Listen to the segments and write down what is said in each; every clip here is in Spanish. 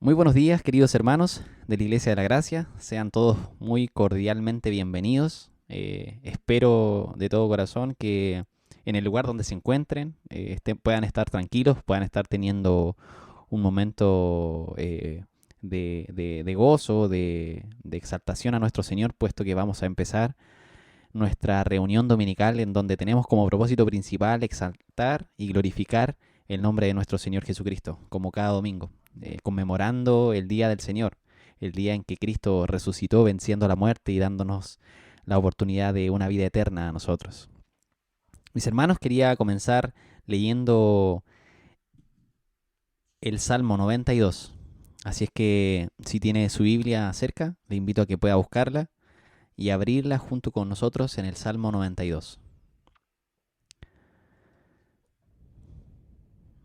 Muy buenos días, queridos hermanos de la Iglesia de la Gracia. Sean todos muy cordialmente bienvenidos. Espero de todo corazón que en el lugar donde se encuentren puedan estar tranquilos, puedan estar teniendo un momento de gozo, de exaltación a nuestro Señor, puesto que vamos a empezar nuestra reunión dominical en donde tenemos como propósito principal exaltar y glorificar el nombre de nuestro Señor Jesucristo, como cada domingo, conmemorando el día del Señor, el día en que Cristo resucitó venciendo la muerte y dándonos la oportunidad de una vida eterna a nosotros. Mis hermanos, quería comenzar leyendo el Salmo 92. Así es que si tiene su Biblia cerca, le invito a que pueda buscarla y abrirla junto con nosotros en el Salmo 92.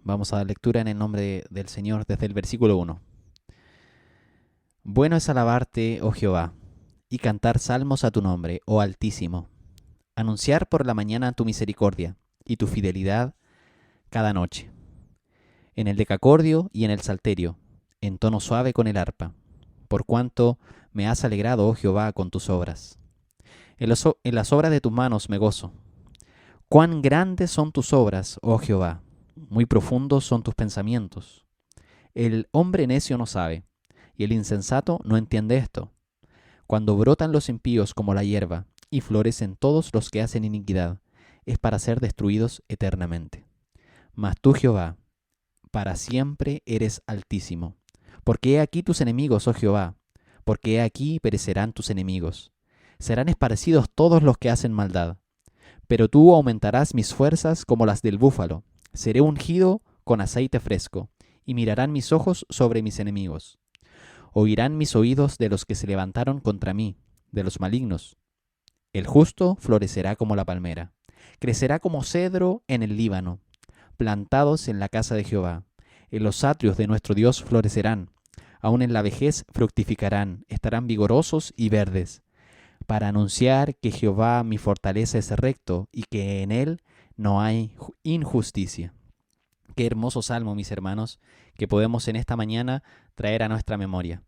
Vamos a dar lectura en el nombre del Señor desde el versículo 1. Bueno es alabarte, oh Jehová, y cantar salmos a tu nombre, oh Altísimo. Anunciar por la mañana tu misericordia y tu fidelidad cada noche. En el decacordio y en el salterio, en tono suave con el arpa. Por cuanto me has alegrado, oh Jehová, con tus obras. En las obras de tus manos me gozo. Cuán grandes son tus obras, oh Jehová, muy profundos son tus pensamientos. El hombre necio no sabe, y el insensato no entiende esto. Cuando brotan los impíos como la hierba, y florecen todos los que hacen iniquidad, es para ser destruidos eternamente. Mas tú, Jehová, para siempre eres altísimo. Porque he aquí tus enemigos, oh Jehová, porque he aquí perecerán tus enemigos. Serán esparcidos todos los que hacen maldad. Pero tú aumentarás mis fuerzas como las del búfalo. Seré ungido con aceite fresco, y mirarán mis ojos sobre mis enemigos. Oirán mis oídos de los que se levantaron contra mí, de los malignos. El justo florecerá como la palmera, crecerá como cedro en el Líbano, plantados en la casa de Jehová. En los atrios de nuestro Dios florecerán, aun en la vejez fructificarán, estarán vigorosos y verdes, para anunciar que Jehová mi fortaleza es recto y que en él no hay injusticia. Qué hermoso salmo, mis hermanos, que podemos en esta mañana traer a nuestra memoria.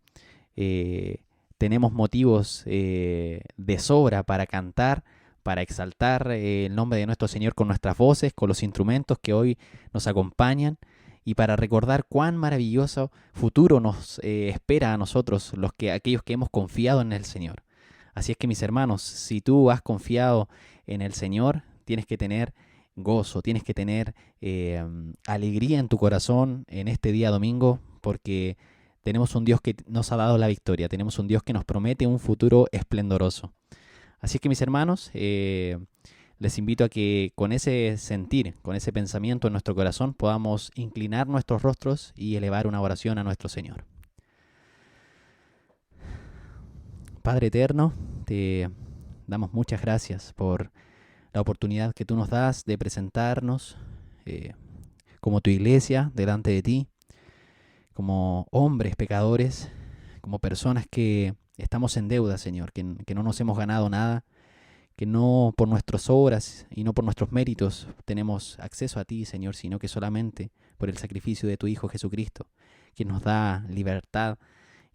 Eh, Tenemos motivos de sobra para cantar, para exaltar el nombre de nuestro Señor con nuestras voces, con los instrumentos que hoy nos acompañan y para recordar cuán maravilloso futuro nos espera a nosotros, aquellos que hemos confiado en el Señor. Así es que, mis hermanos, si tú has confiado en el Señor, tienes que tener gozo, tienes que tener alegría en tu corazón en este día domingo, porque tenemos un Dios que nos ha dado la victoria, tenemos un Dios que nos promete un futuro esplendoroso. Así es que, mis hermanos, les invito a que con ese sentir, con ese pensamiento en nuestro corazón, podamos inclinar nuestros rostros y elevar una oración a nuestro Señor. Padre eterno, te damos muchas gracias por la oportunidad que tú nos das de presentarnos como tu iglesia delante de ti, como hombres pecadores, como personas que estamos en deuda, Señor, que no nos hemos ganado nada, que no por nuestras obras y no por nuestros méritos tenemos acceso a ti, Señor, sino que solamente por el sacrificio de tu Hijo Jesucristo, que nos da libertad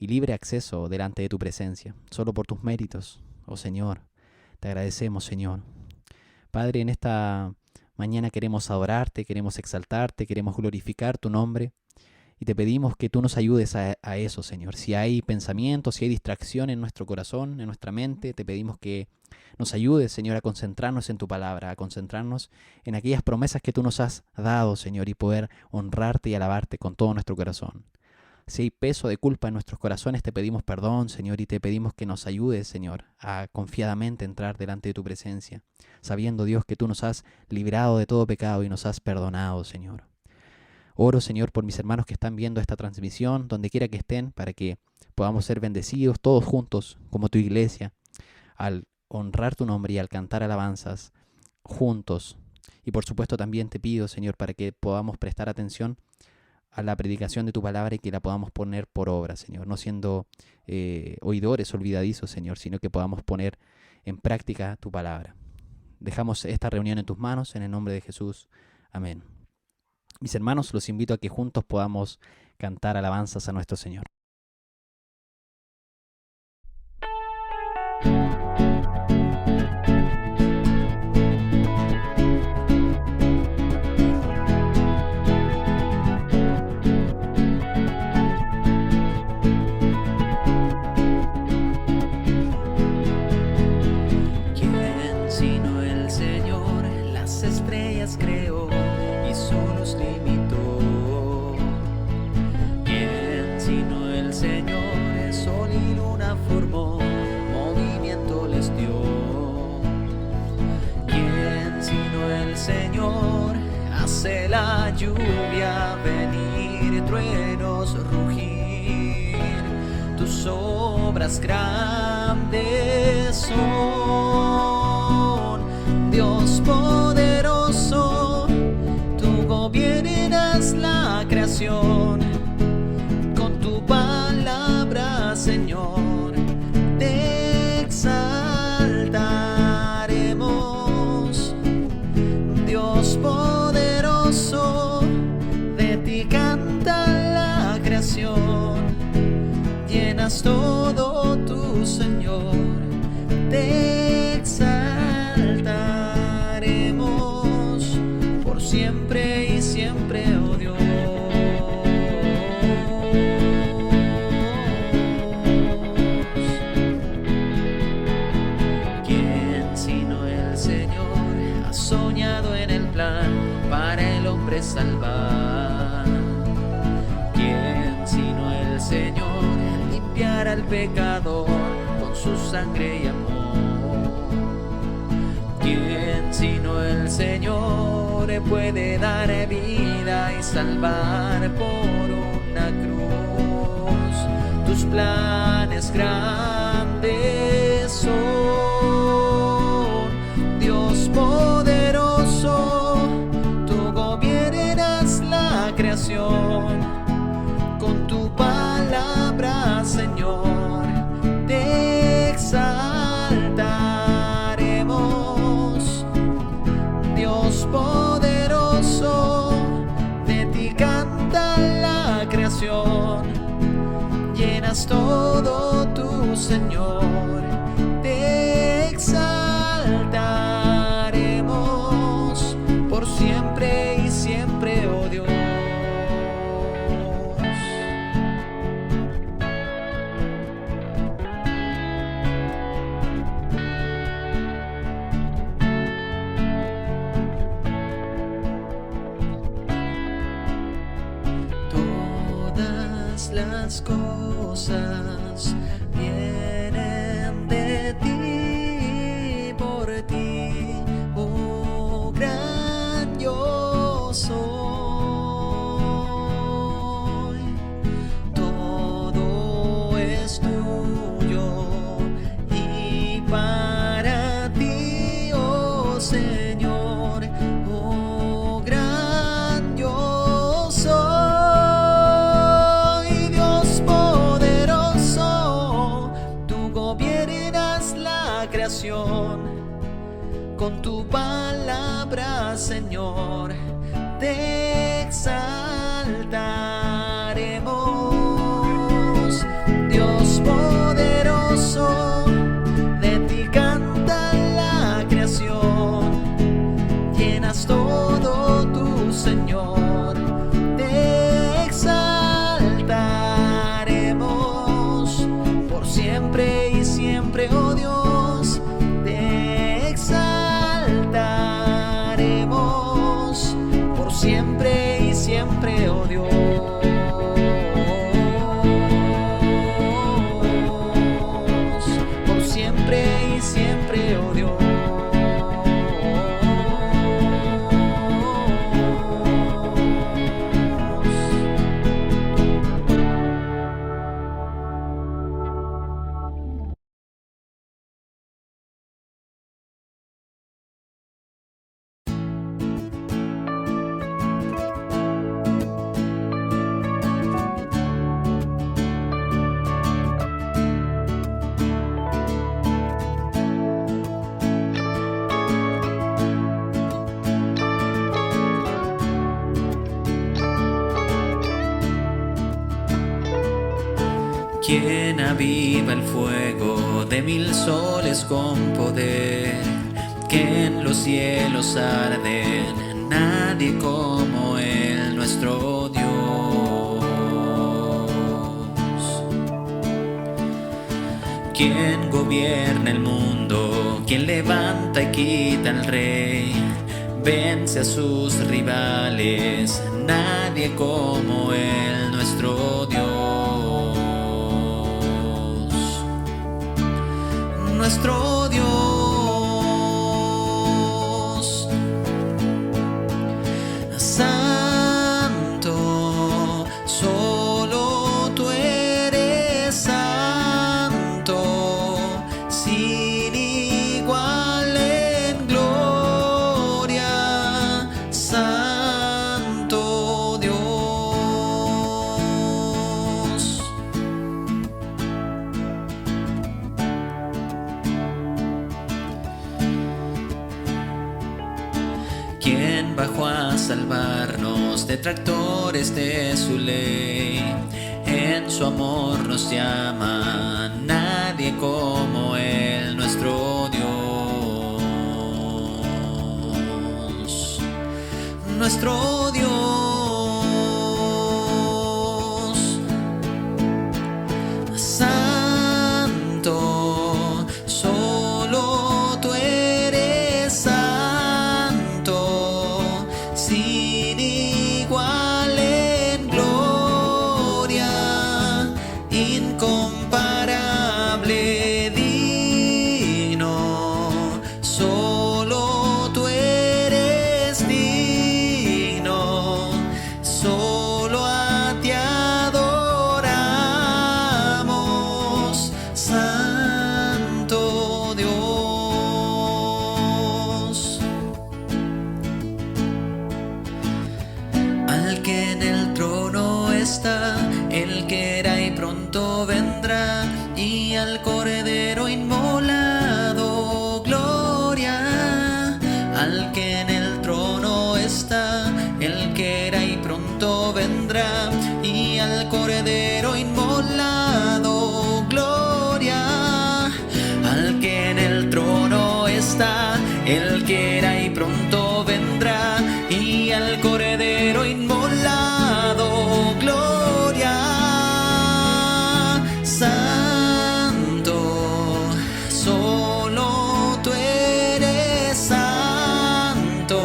y libre acceso delante de tu presencia, solo por tus méritos, oh Señor. Te agradecemos, Señor. Padre, en esta mañana queremos adorarte, queremos exaltarte, queremos glorificar tu nombre y te pedimos que tú nos ayudes a eso, Señor. Si hay pensamientos, si hay distracción en nuestro corazón, en nuestra mente, te pedimos que nos ayudes, Señor, a concentrarnos en tu palabra, a concentrarnos en aquellas promesas que tú nos has dado, Señor, y poder honrarte y alabarte con todo nuestro corazón. Si hay peso de culpa en nuestros corazones, te pedimos perdón, Señor, y te pedimos que nos ayudes, Señor, a confiadamente entrar delante de tu presencia, sabiendo, Dios, que tú nos has librado de todo pecado y nos has perdonado, Señor. Oro, Señor, por mis hermanos que están viendo esta transmisión, donde quiera que estén, para que podamos ser bendecidos todos juntos, como tu iglesia, al honrar tu nombre y al cantar alabanzas juntos. Y por supuesto también te pido, Señor, para que podamos prestar atención a la predicación de tu palabra y que la podamos poner por obra, Señor, no siendo oidores olvidadizos, Señor, sino que podamos poner en práctica tu palabra. Dejamos esta reunión en tus manos, en el nombre de Jesús. Amén. Mis hermanos, los invito a que juntos podamos cantar alabanzas a nuestro Señor. ¿Quién sino el Señor las estrellas creó y solos limitó? ¿Quién sino el Señor el sol y luna formó, movimiento les dio? ¿Quién sino el Señor hace la lluvia venir, truenos rugir? Tus obras grandes son, Dios poderoso, tú gobiernas la creación. Con tu palabra, Señor, te exaltaremos. Dios poderoso, de ti canta la creación. Llenas todo tu Señor, te exaltaremos por siempre y siempre, oh Dios. ¿Quién sino el Señor ha soñado en el plan para el hombre salvar? ¿Quién sino el Señor limpiar al pecador con su sangre y amor? ¿Quién sino el Señor puede dar vida y salvar por una cruz? Tus planes grandes son, Dios poderoso, tú gobiernas la creación. Con tu palabra, Señor, te exaltaremos. Dios poderoso, de ti canta la creación. Llenas todo tu Señor, te exaltaremos por siempre y siempre, oh Dios. Todas las cosas vienen de ti, por ti, oh gran yo soy. Todo es tuyo y para ti, oh Señor, oh gran yo soy. Dios poderoso, tú gobiernas la creación. Con tu palabra, Señor, te exaltaremos. Dios poderoso, de ti canta la creación. Llenas todo tu Señor, te exaltaremos por siempre y siempre, oh Dios. Te exaltaremos por siempre y siempre, oh Dios. Por siempre y siempre, oh Dios. quien aviva el fuego de 1000 soles con poder, que en los cielos arden, nadie como Él, nuestro Dios. Quien gobierna el mundo, quien levanta y quita al rey, vence a sus rivales, nadie como Él, nuestro Dios. Nuestro Dios, santo, solo tú eres santo, sin igual en gloria, santo Dios. Quien bajó a salvarnos, detractores de su ley, en su amor nos llama, nadie como Él, nuestro Dios. Nuestro Dios, santo, solo tú eres santo, sin igual en gloria, incomparable, digno, solo tú eres digno, solo a ti adoramos, santo Dios. Al que en el trono está, el que era y pronto vendrá, y al Cordero inmolado, gloria. Al que en el trono está, el que era y pronto vendrá, y al Cordero inmolado, gloria. Al que en el trono está, el que era y pronto vendrá, y al Cordero inmolado, gloria. Santo, solo tú eres santo,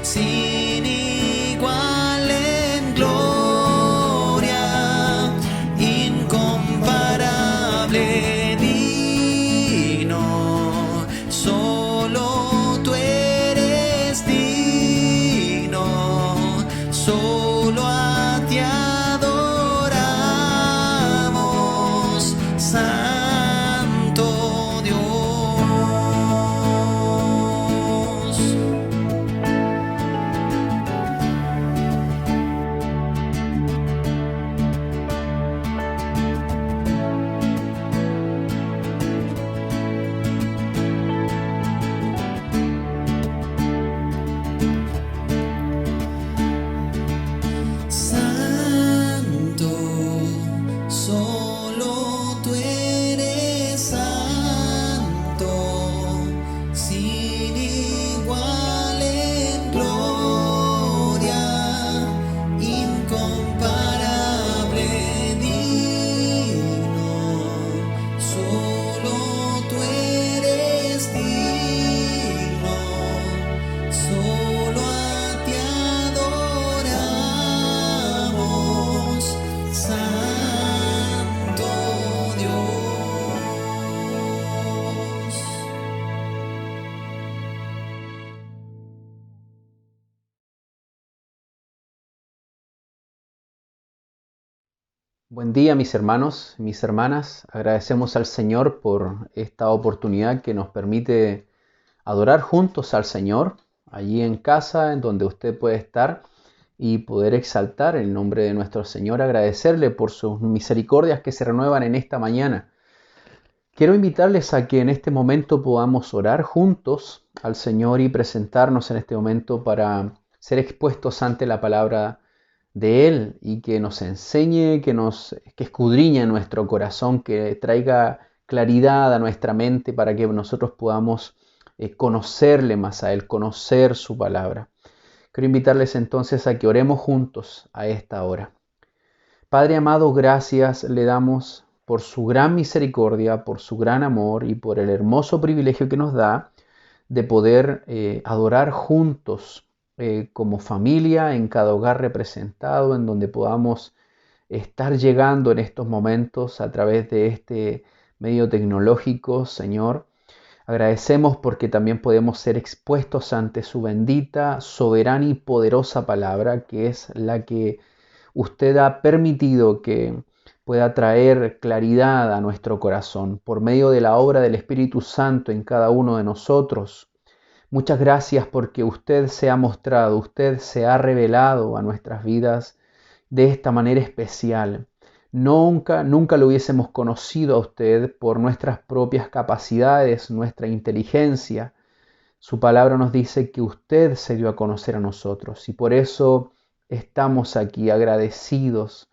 sin igual en gloria, incomparable, digno, solo tú eres digno, solo a ti adoramos, santo Dios. Santo, solo tú eres santo, sin igual en gloria, incomparable, digno, solo tú eres digno, solo a ti adoramos, santo Dios. Buen día, mis hermanos, mis hermanas. Agradecemos al Señor por esta oportunidad que nos permite adorar juntos al Señor, allí en casa, en donde usted puede estar y poder exaltar el nombre de nuestro Señor, agradecerle por sus misericordias que se renuevan en esta mañana. Quiero invitarles a que en este momento podamos orar juntos al Señor y presentarnos en este momento para ser expuestos ante la palabra de Él y que nos enseñe, que escudriñe nuestro corazón, que traiga claridad a nuestra mente para que nosotros podamos conocerle más a Él, conocer su palabra. Quiero invitarles entonces a que oremos juntos a esta hora. Padre amado, gracias le damos por su gran misericordia, por su gran amor y por el hermoso privilegio que nos da de poder adorar juntos como familia en cada hogar representado, en donde podamos estar llegando en estos momentos a través de este medio tecnológico, Señor. Agradecemos porque también podemos ser expuestos ante su bendita, soberana y poderosa palabra, que es la que usted ha permitido que pueda traer claridad a nuestro corazón por medio de la obra del Espíritu Santo en cada uno de nosotros. Muchas gracias porque usted se ha mostrado, usted se ha revelado a nuestras vidas de esta manera especial. Nunca lo hubiésemos conocido a usted por nuestras propias capacidades, nuestra inteligencia. Su palabra nos dice que usted se dio a conocer a nosotros y por eso estamos aquí agradecidos,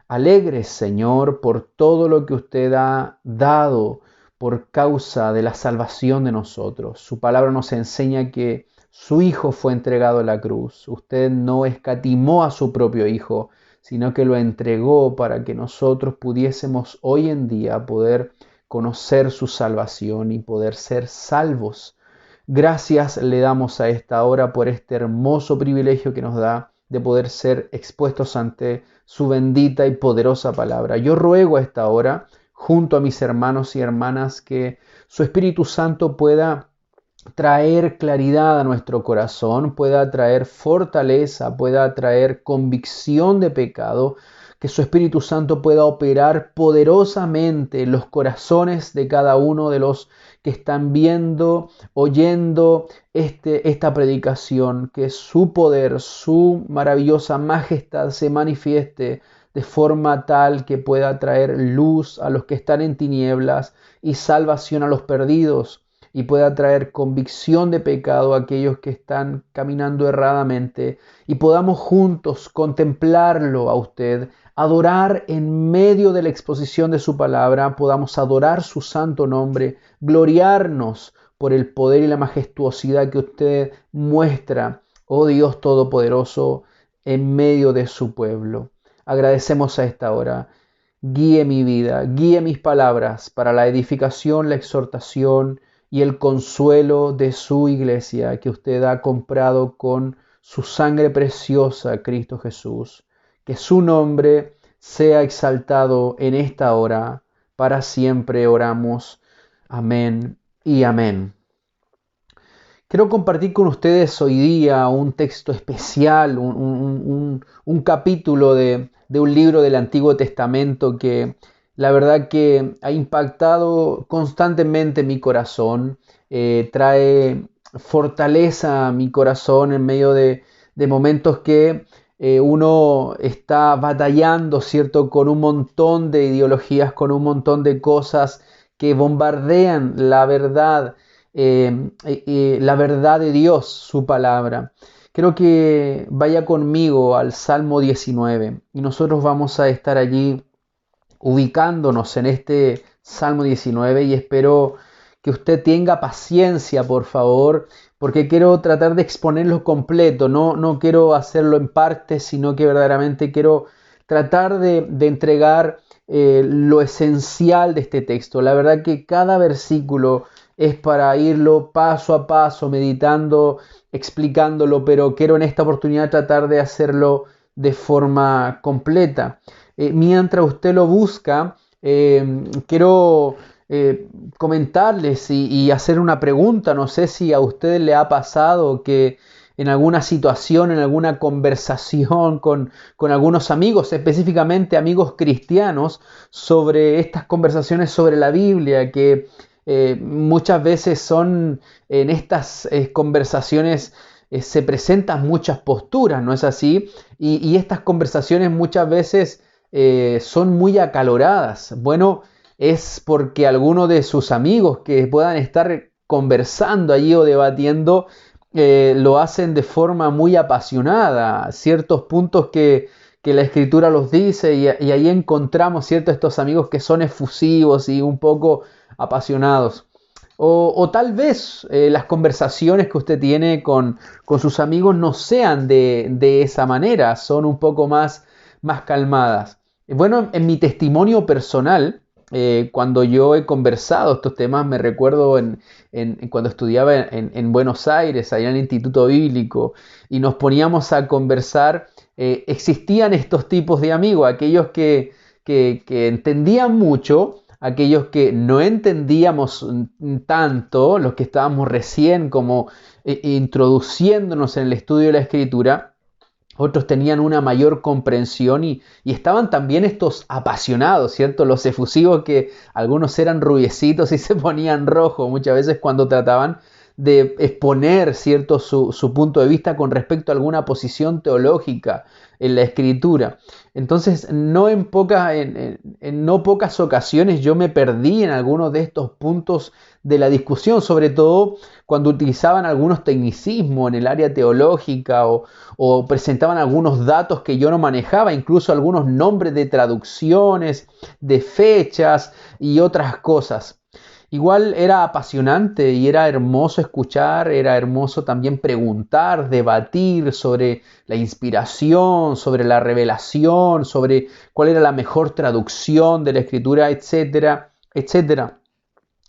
alegres, Señor, por todo lo que usted ha dado por causa de la salvación de nosotros. Su palabra nos enseña que su Hijo fue entregado a la cruz. Usted no escatimó a su propio Hijo, sino que lo entregó para que nosotros pudiésemos hoy en día poder conocer su salvación y poder ser salvos. Gracias le damos a esta hora por este hermoso privilegio que nos da de poder ser expuestos ante su bendita y poderosa palabra. Yo ruego a esta hora, junto a mis hermanos y hermanas, que su Espíritu Santo pueda traer claridad a nuestro corazón, pueda traer fortaleza, pueda traer convicción de pecado, que su Espíritu Santo pueda operar poderosamente en los corazones de cada uno de los que están viendo, oyendo esta predicación, que su poder, su maravillosa majestad se manifieste de forma tal que pueda traer luz a los que están en tinieblas y salvación a los perdidos, y pueda traer convicción de pecado a aquellos que están caminando erradamente, y podamos juntos contemplarlo a usted, adorar en medio de la exposición de su palabra, podamos adorar su santo nombre, gloriarnos por el poder y la majestuosidad que usted muestra, oh Dios Todopoderoso, en medio de su pueblo. Agradecemos a esta hora. Guíe mi vida, guíe mis palabras para la edificación, la exhortación y el consuelo de su iglesia que usted ha comprado con su sangre preciosa, Cristo Jesús. Que su nombre sea exaltado en esta hora. Para siempre oramos. Amén y amén. Quiero compartir con ustedes hoy día un texto especial, un capítulo de un libro del Antiguo Testamento que la verdad que ha impactado constantemente mi corazón, trae fortaleza a mi corazón en medio de momentos que uno está batallando, ¿cierto?, con un montón de ideologías, con un montón de cosas que bombardean la verdad de Dios, su palabra. Quiero que vaya conmigo al Salmo 19 y nosotros vamos a estar allí ubicándonos en este Salmo 19 y espero que usted tenga paciencia, por favor, porque quiero tratar de exponerlo completo, no quiero hacerlo en partes, sino que verdaderamente quiero tratar de entregar lo esencial de este texto. La verdad que cada versículo es para irlo paso a paso, meditando, explicándolo, pero quiero en esta oportunidad tratar de hacerlo de forma completa. Mientras usted lo busca, quiero comentarles y hacer una pregunta. No sé si a usted le ha pasado que en alguna situación, en alguna conversación con algunos amigos, específicamente amigos cristianos, sobre estas conversaciones sobre la Biblia, que muchas veces son en estas conversaciones se presentan muchas posturas, ¿no es así? Y estas conversaciones muchas veces son muy acaloradas. Bueno, es porque algunos de sus amigos que puedan estar conversando allí o debatiendo lo hacen de forma muy apasionada, ciertos puntos que la Escritura los dice y ahí encontramos, ¿cierto?, estos amigos que son efusivos y un poco apasionados. O tal vez las conversaciones que usted tiene con sus amigos no sean de esa manera, son un poco más calmadas. Bueno, en mi testimonio personal, cuando yo he conversado estos temas, me recuerdo cuando estudiaba en Buenos Aires, allá en el Instituto Bíblico, y nos poníamos a conversar, existían estos tipos de amigos, aquellos que entendían mucho, aquellos que no entendíamos tanto, los que estábamos recién como introduciéndonos en el estudio de la Escritura. Otros tenían una mayor comprensión y estaban también estos apasionados, ¿cierto? Los efusivos, que algunos eran rubiecitos y se ponían rojos muchas veces cuando trataban de exponer, ¿cierto?, su punto de vista con respecto a alguna posición teológica en la Escritura. Entonces, en no pocas ocasiones yo me perdí en algunos de estos puntos de la discusión, sobre todo cuando utilizaban algunos tecnicismos en el área teológica o presentaban algunos datos que yo no manejaba, incluso algunos nombres de traducciones, de fechas y otras cosas. Igual era apasionante y era hermoso escuchar, era hermoso también preguntar, debatir sobre la inspiración, sobre la revelación, sobre cuál era la mejor traducción de la Escritura, etcétera, etcétera.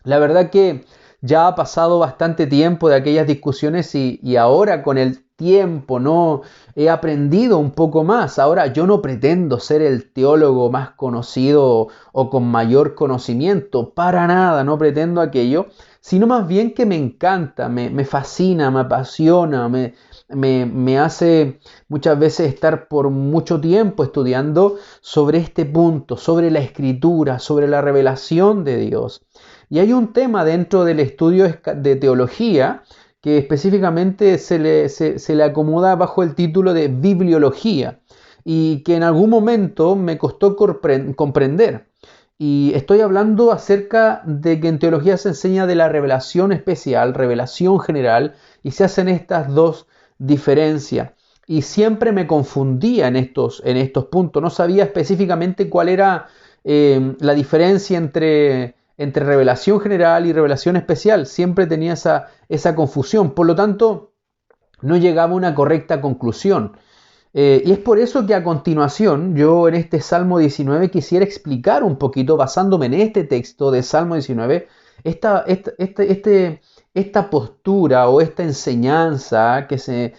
La verdad que ya ha pasado bastante tiempo de aquellas discusiones y ahora con el tiempo no he aprendido un poco más. Ahora yo no pretendo ser el teólogo más conocido o con mayor conocimiento, para nada, no pretendo aquello, sino más bien que me encanta, me fascina, me apasiona, me hace muchas veces estar por mucho tiempo estudiando sobre este punto, sobre la Escritura, sobre la revelación de Dios. Y hay un tema dentro del estudio de teología que específicamente se le acomoda bajo el título de bibliología y que en algún momento me costó comprender. Y estoy hablando acerca de que en teología se enseña de la revelación especial, revelación general, y se hacen estas dos diferencias. Y siempre me confundía en estos puntos. No sabía específicamente cuál era la diferencia entre revelación general y revelación especial. Siempre tenía esa confusión. Por lo tanto, no llegaba a una correcta conclusión. Y es por eso que a continuación yo en este Salmo 19 quisiera explicar un poquito, basándome en este texto de Salmo 19, esta postura o esta enseñanza que se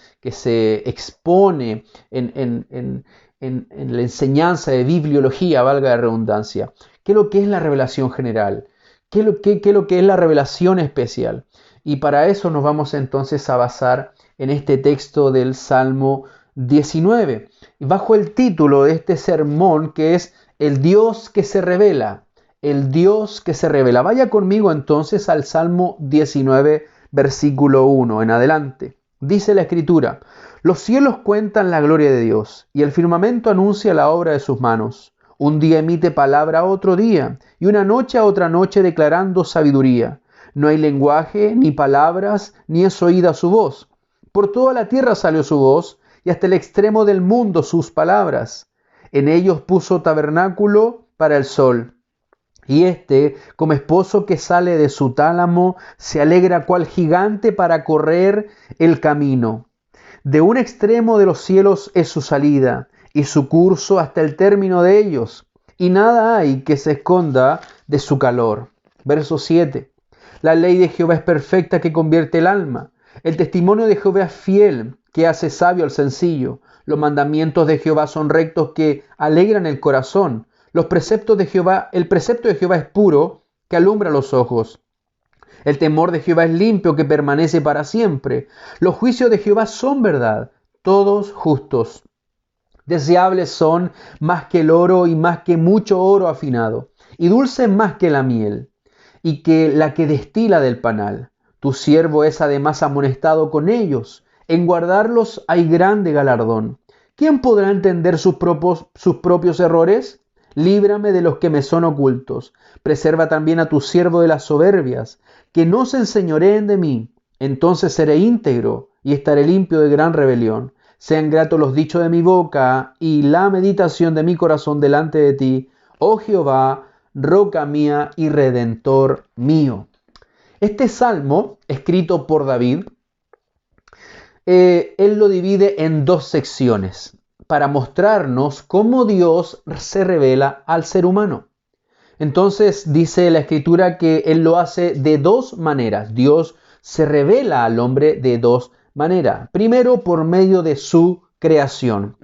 expone en la enseñanza de bibliología, valga la redundancia. ¿Qué es lo que es la revelación general? ¿Qué es lo que es la revelación especial? Y para eso nos vamos entonces a basar en este texto del Salmo 19, bajo el título de este sermón, que es El Dios que se revela. El Dios que se revela. Vaya conmigo entonces al Salmo 19, versículo 1 en adelante. Dice la Escritura: Los cielos cuentan la gloria de Dios, y el firmamento anuncia la obra de sus manos. Un día emite palabra a otro día, y una noche a otra noche declarando sabiduría. No hay lenguaje, ni palabras, ni es oída su voz. Por toda la tierra salió su voz, y hasta el extremo del mundo sus palabras. En ellos puso tabernáculo para el sol. Y como esposo que sale de su tálamo, se alegra cual gigante para correr el camino. De un extremo de los cielos es su salida, y su curso hasta el término de ellos, y nada hay que se esconda de su calor. Verso 7. La ley de Jehová es perfecta, que convierte el alma. El testimonio de Jehová es fiel, que hace sabio al sencillo. Los mandamientos de Jehová son rectos, que alegran el corazón. El precepto de Jehová es puro, que alumbra los ojos. El temor de Jehová es limpio, que permanece para siempre. Los juicios de Jehová son verdad, todos justos. Deseables son más que el oro y más que mucho oro afinado, y dulces más que la miel, y que la que destila del panal. Tu siervo es además amonestado con ellos. En guardarlos hay grande galardón. ¿Quién podrá entender sus propios errores? Líbrame de los que me son ocultos. Preserva también a tu siervo de las soberbias, que no se enseñoreen de mí. Entonces seré íntegro y estaré limpio de gran rebelión. Sean gratos los dichos de mi boca y la meditación de mi corazón delante de ti, oh Jehová, roca mía y redentor mío. Este salmo, escrito por David, él lo divide en dos secciones para mostrarnos cómo Dios se revela al ser humano. Entonces dice la Escritura que Él lo hace de dos maneras. Dios se revela al hombre de dos maneras. Primero, por medio de su creación.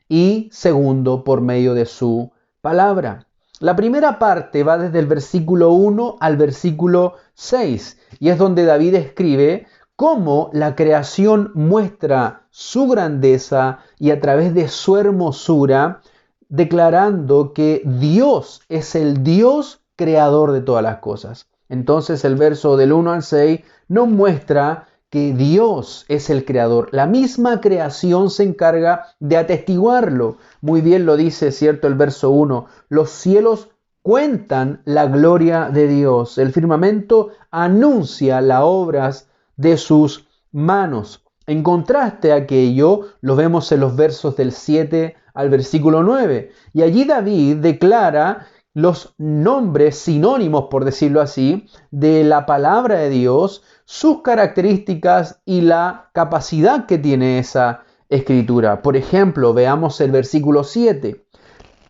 Y segundo, por medio de su palabra. La primera parte va desde el versículo 1 al versículo 6 y es donde David escribe cómo la creación muestra su grandeza y a través de su hermosura, declarando que Dios es el Dios creador de todas las cosas. Entonces el verso del 1 al 6 nos muestra que Dios es el creador. La misma creación se encarga de atestiguarlo. Muy bien lo dice, ¿cierto? El verso 1. Los cielos cuentan la gloria de Dios. El firmamento anuncia las obras de sus manos. En contraste a aquello, lo vemos en los versos del 7 al versículo 9. Y allí David declara los nombres sinónimos, por decirlo así, de la palabra de Dios, sus características y la capacidad que tiene esa escritura. Por ejemplo, veamos el versículo 7.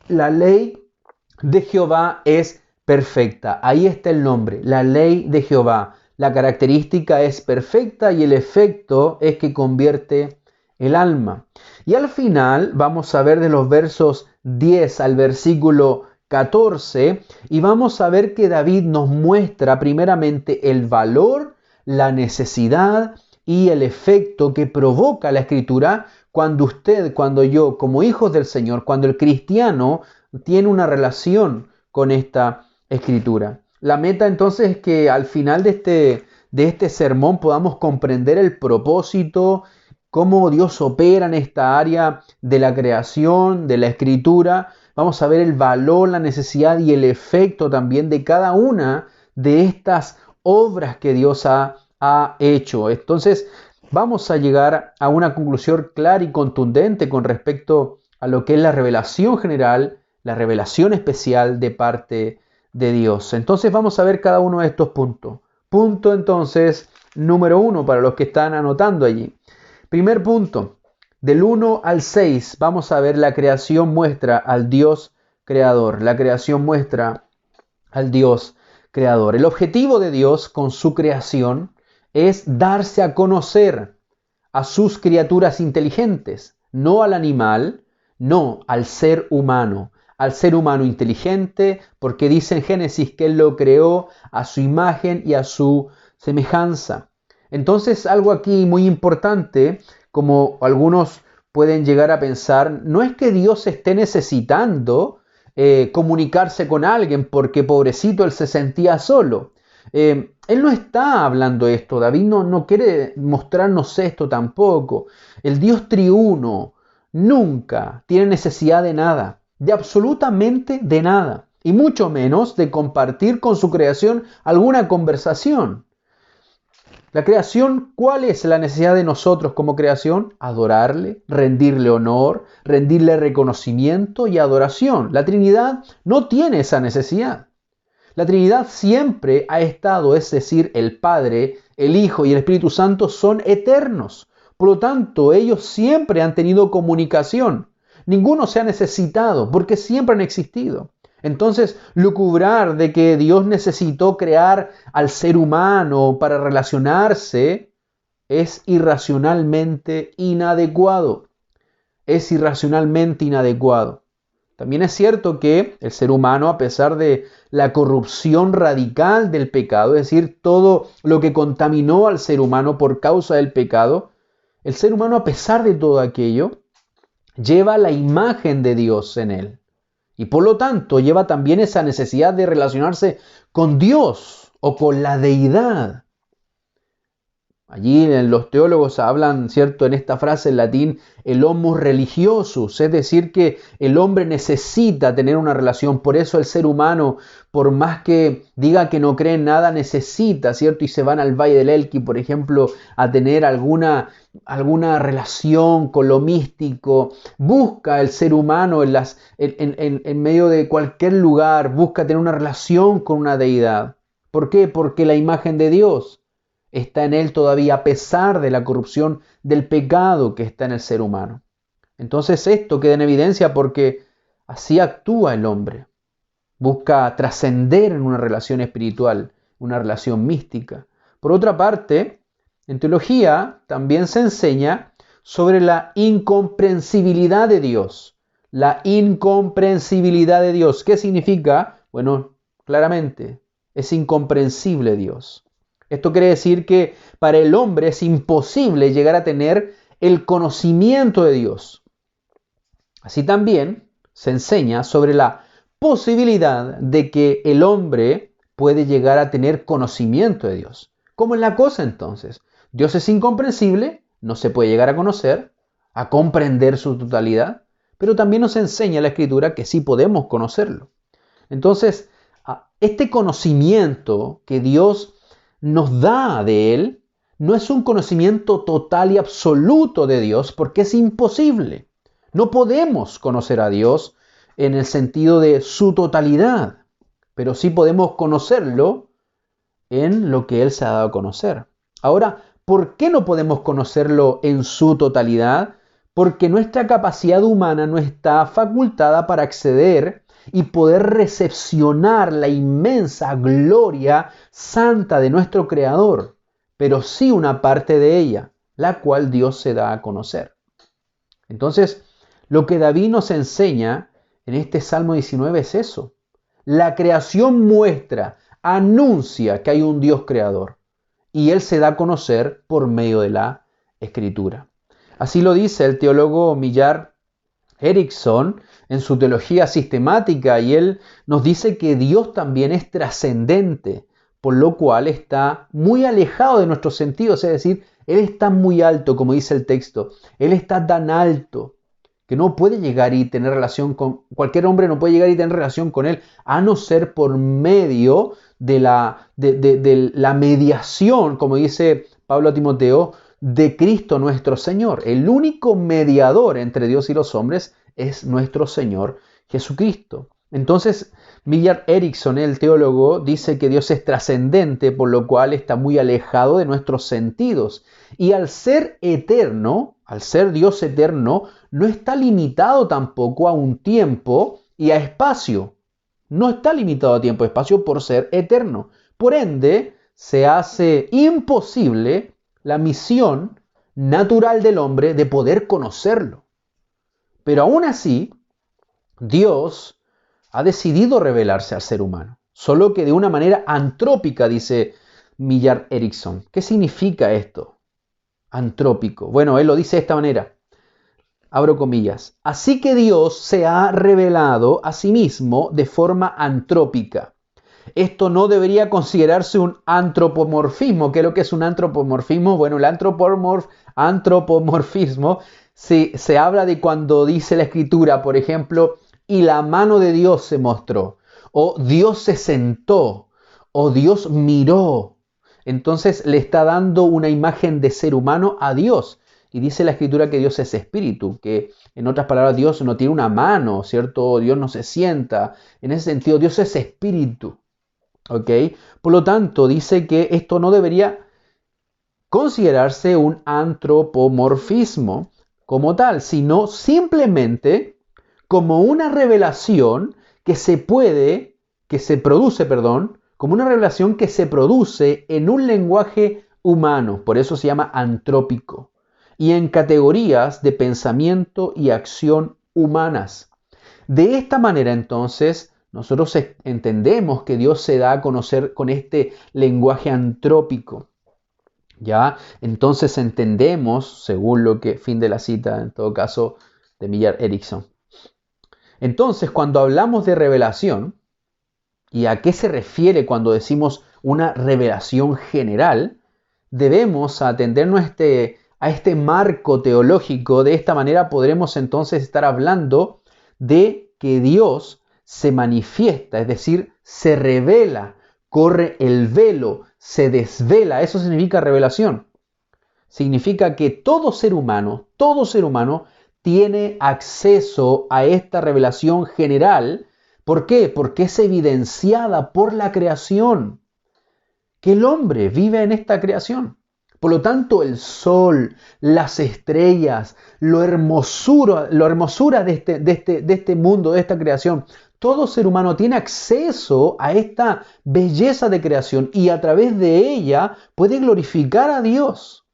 La ley de Jehová es perfecta. Ahí está el nombre, la ley de Jehová. La característica es perfecta y el efecto es que convierte el alma. Y al final vamos a ver de los versos 10 al versículo 14 y vamos a ver que David nos muestra primeramente el valor, la necesidad y el efecto que provoca la escritura cuando usted, cuando yo, como hijos del Señor, cuando el cristiano tiene una relación con esta escritura. La meta entonces es que al final de este sermón podamos comprender el propósito, cómo Dios opera en esta área de la creación, de la escritura. Vamos a ver el valor, la necesidad y el efecto también de cada una de estas obras que Dios ha hecho. Entonces vamos a llegar a una conclusión clara y contundente con respecto a lo que es la revelación general, la revelación especial de parte de Dios. Entonces vamos a ver cada uno de estos puntos. Punto entonces número 1 para los que están anotando allí. Primer punto, del 1 al 6 vamos a ver la creación muestra al Dios creador. La creación muestra al Dios creador. El objetivo de Dios con su creación es darse a conocer a sus criaturas inteligentes, no al animal, no al ser humano. Al ser humano inteligente, porque dice en Génesis que Él lo creó a su imagen y a su semejanza. Entonces, algo aquí muy importante, como algunos pueden llegar a pensar, no es que Dios esté necesitando comunicarse con alguien porque pobrecito Él se sentía solo. Él no está hablando esto, David no quiere mostrarnos esto tampoco. El Dios triuno nunca tiene necesidad de nada. De absolutamente de nada, y mucho menos de compartir con su creación alguna conversación. La creación, ¿cuál es la necesidad de nosotros como creación? Adorarle, rendirle honor, rendirle reconocimiento y adoración. La Trinidad no tiene esa necesidad. La Trinidad siempre ha estado, es decir, el Padre, el Hijo y el Espíritu Santo son eternos. Por lo tanto, ellos siempre han tenido comunicación. Ninguno se ha necesitado porque siempre han existido. Entonces, lucubrar de que Dios necesitó crear al ser humano para relacionarse es irracionalmente inadecuado. Es irracionalmente inadecuado. También es cierto que el ser humano, a pesar de la corrupción radical del pecado, es decir, todo lo que contaminó al ser humano por causa del pecado, el ser humano, a pesar de todo aquello, lleva la imagen de Dios en él. Y por lo tanto lleva también esa necesidad de relacionarse con Dios o con la deidad. Allí los teólogos hablan, ¿cierto?, en esta frase en latín, el homus religiosus, es decir, que el hombre necesita tener una relación. Por eso el ser humano, por más que diga que no cree en nada, necesita, ¿cierto? Y se van al Valle del Elqui, por ejemplo, a tener alguna relación con lo místico. Busca el ser humano en medio de cualquier lugar, busca tener una relación con una deidad. ¿Por qué? Porque la imagen de Dios está en él todavía a pesar de la corrupción del pecado que está en el ser humano. Entonces esto queda en evidencia porque así actúa el hombre. Busca trascender en una relación espiritual, una relación mística. Por otra parte, en teología también se enseña sobre la incomprensibilidad de Dios. La incomprensibilidad de Dios. ¿Qué significa? Bueno, claramente, es incomprensible Dios. Esto quiere decir que para el hombre es imposible llegar a tener el conocimiento de Dios. Así también se enseña sobre la posibilidad de que el hombre puede llegar a tener conocimiento de Dios. ¿Cómo es la cosa entonces? Dios es incomprensible, no se puede llegar a conocer, a comprender su totalidad, pero también nos enseña la Escritura que sí podemos conocerlo. Entonces, este conocimiento que Dios nos da de Él no es un conocimiento total y absoluto de Dios porque es imposible. No podemos conocer a Dios en el sentido de su totalidad, pero sí podemos conocerlo en lo que Él se ha dado a conocer. Ahora, ¿por qué no podemos conocerlo en su totalidad? Porque nuestra capacidad humana no está facultada para acceder y poder recepcionar la inmensa gloria santa de nuestro Creador, pero sí una parte de ella, la cual Dios se da a conocer. Entonces, lo que David nos enseña en este Salmo 19 es eso. La creación muestra, anuncia que hay un Dios creador y Él se da a conocer por medio de la Escritura. Así lo dice el teólogo Millar Erickson en su teología sistemática, y él nos dice que Dios también es trascendente, por lo cual está muy alejado de nuestros sentidos, es decir, Él está muy alto, como dice el texto. Él está tan alto que no puede llegar y tener relación con, cualquier hombre no puede llegar y tener relación con Él, a no ser por medio de la mediación, como dice Pablo a Timoteo, de Cristo nuestro Señor. El único mediador entre Dios y los hombres es nuestro Señor Jesucristo. Entonces, Millar Erickson, el teólogo, dice que Dios es trascendente, por lo cual está muy alejado de nuestros sentidos. Y al ser eterno, al ser Dios eterno, no está limitado tampoco a un tiempo y a espacio. No está limitado a tiempo y espacio por ser eterno. Por ende, se hace imposible la misión natural del hombre de poder conocerlo. Pero aún así, Dios ha decidido revelarse al ser humano, solo que de una manera antrópica, dice Millar Erickson. ¿Qué significa esto? Antrópico. Bueno, él lo dice de esta manera. Abro comillas. Así que Dios se ha revelado a sí mismo de forma antrópica. Esto no debería considerarse un antropomorfismo. ¿Qué es lo que es un antropomorfismo? Bueno, el antropomorfismo se habla de cuando dice la Escritura, por ejemplo, y la mano de Dios se mostró, o Dios se sentó, o Dios miró. Entonces le está dando una imagen de ser humano a Dios. Y dice la Escritura que Dios es espíritu, que en otras palabras Dios no tiene una mano, ¿cierto? Dios no se sienta. En ese sentido, Dios es espíritu. ¿Ok? Por lo tanto, dice que esto no debería considerarse un antropomorfismo como tal, sino simplemente como una revelación como una revelación que se produce en un lenguaje humano, por eso se llama antrópico, y en categorías de pensamiento y acción humanas. De esta manera, entonces, nosotros entendemos que Dios se da a conocer con este lenguaje antrópico. ¿Ya? Entonces entendemos, según lo que, fin de la cita, en todo caso, de Millar Erickson. Entonces, cuando hablamos de revelación, ¿y a qué se refiere cuando decimos una revelación general? debemos atendernos a este marco teológico. De esta manera podremos entonces estar hablando de que Dios se manifiesta, es decir, se revela, corre el velo, se desvela. Eso significa revelación. Significa que todo ser humano tiene acceso a esta revelación general. ¿Por qué? Porque es evidenciada por la creación, que el hombre vive en esta creación. Por lo tanto, el sol, las estrellas, lo hermosura de este mundo, de esta creación, todo ser humano tiene acceso a esta belleza de creación y a través de ella puede glorificar a Dios.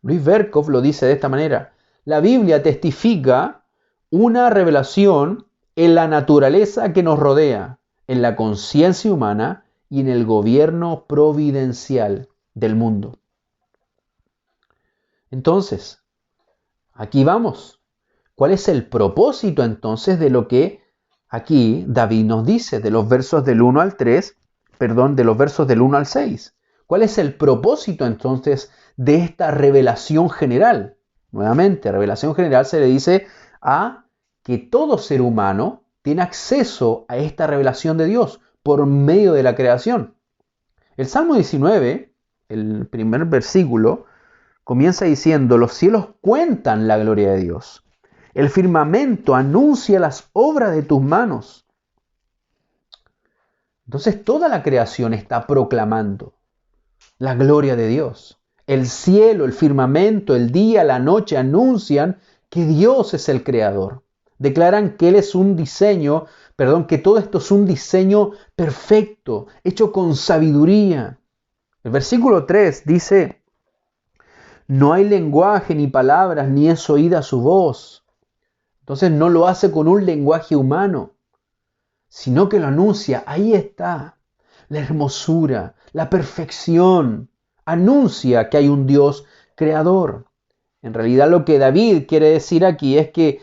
Luis Berkhoff lo dice de esta manera: la Biblia testifica una revelación en la naturaleza que nos rodea, en la conciencia humana y en el gobierno providencial del mundo. Entonces, aquí vamos. ¿Cuál es el propósito entonces de lo que aquí David nos dice, de los versos del 1 al 3, de los versos del 1 al 6? ¿Cuál es el propósito entonces de esta revelación general? Nuevamente, revelación general se le dice a que todo ser humano tiene acceso a esta revelación de Dios por medio de la creación. El Salmo 19, el primer versículo, comienza diciendo: los cielos cuentan la gloria de Dios. El firmamento anuncia las obras de tus manos. Entonces toda la creación está proclamando la gloria de Dios. El cielo, el firmamento, el día, la noche anuncian que Dios es el creador. Declaran que Él es que todo esto es un diseño perfecto, hecho con sabiduría. El versículo 3 dice: no hay lenguaje ni palabras, ni es oída su voz. Entonces no lo hace con un lenguaje humano, sino que lo anuncia. Ahí está la hermosura, la perfección. Anuncia que hay un Dios creador. En realidad lo que David quiere decir aquí es que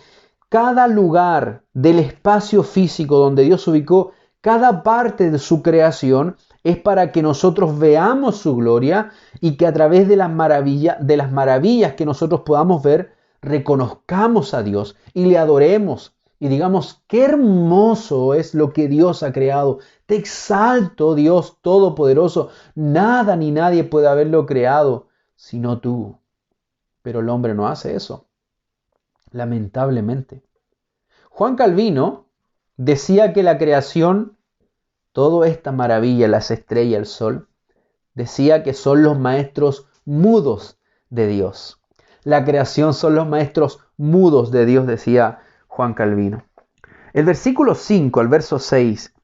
cada lugar del espacio físico donde Dios ubicó, cada parte de su creación, es para que nosotros veamos su gloria y que a través de las maravillas que nosotros podamos ver, reconozcamos a Dios y le adoremos y digamos: qué hermoso es lo que Dios ha creado. Te exalto, Dios Todopoderoso. Nada ni nadie puede haberlo creado sino tú. Pero el hombre no hace eso, lamentablemente. Juan Calvino decía que la creación, toda esta maravilla, las estrellas, el sol, decía que son los maestros mudos de Dios. La creación son los maestros mudos de Dios, decía Juan Calvino. El versículo 5 al verso 6.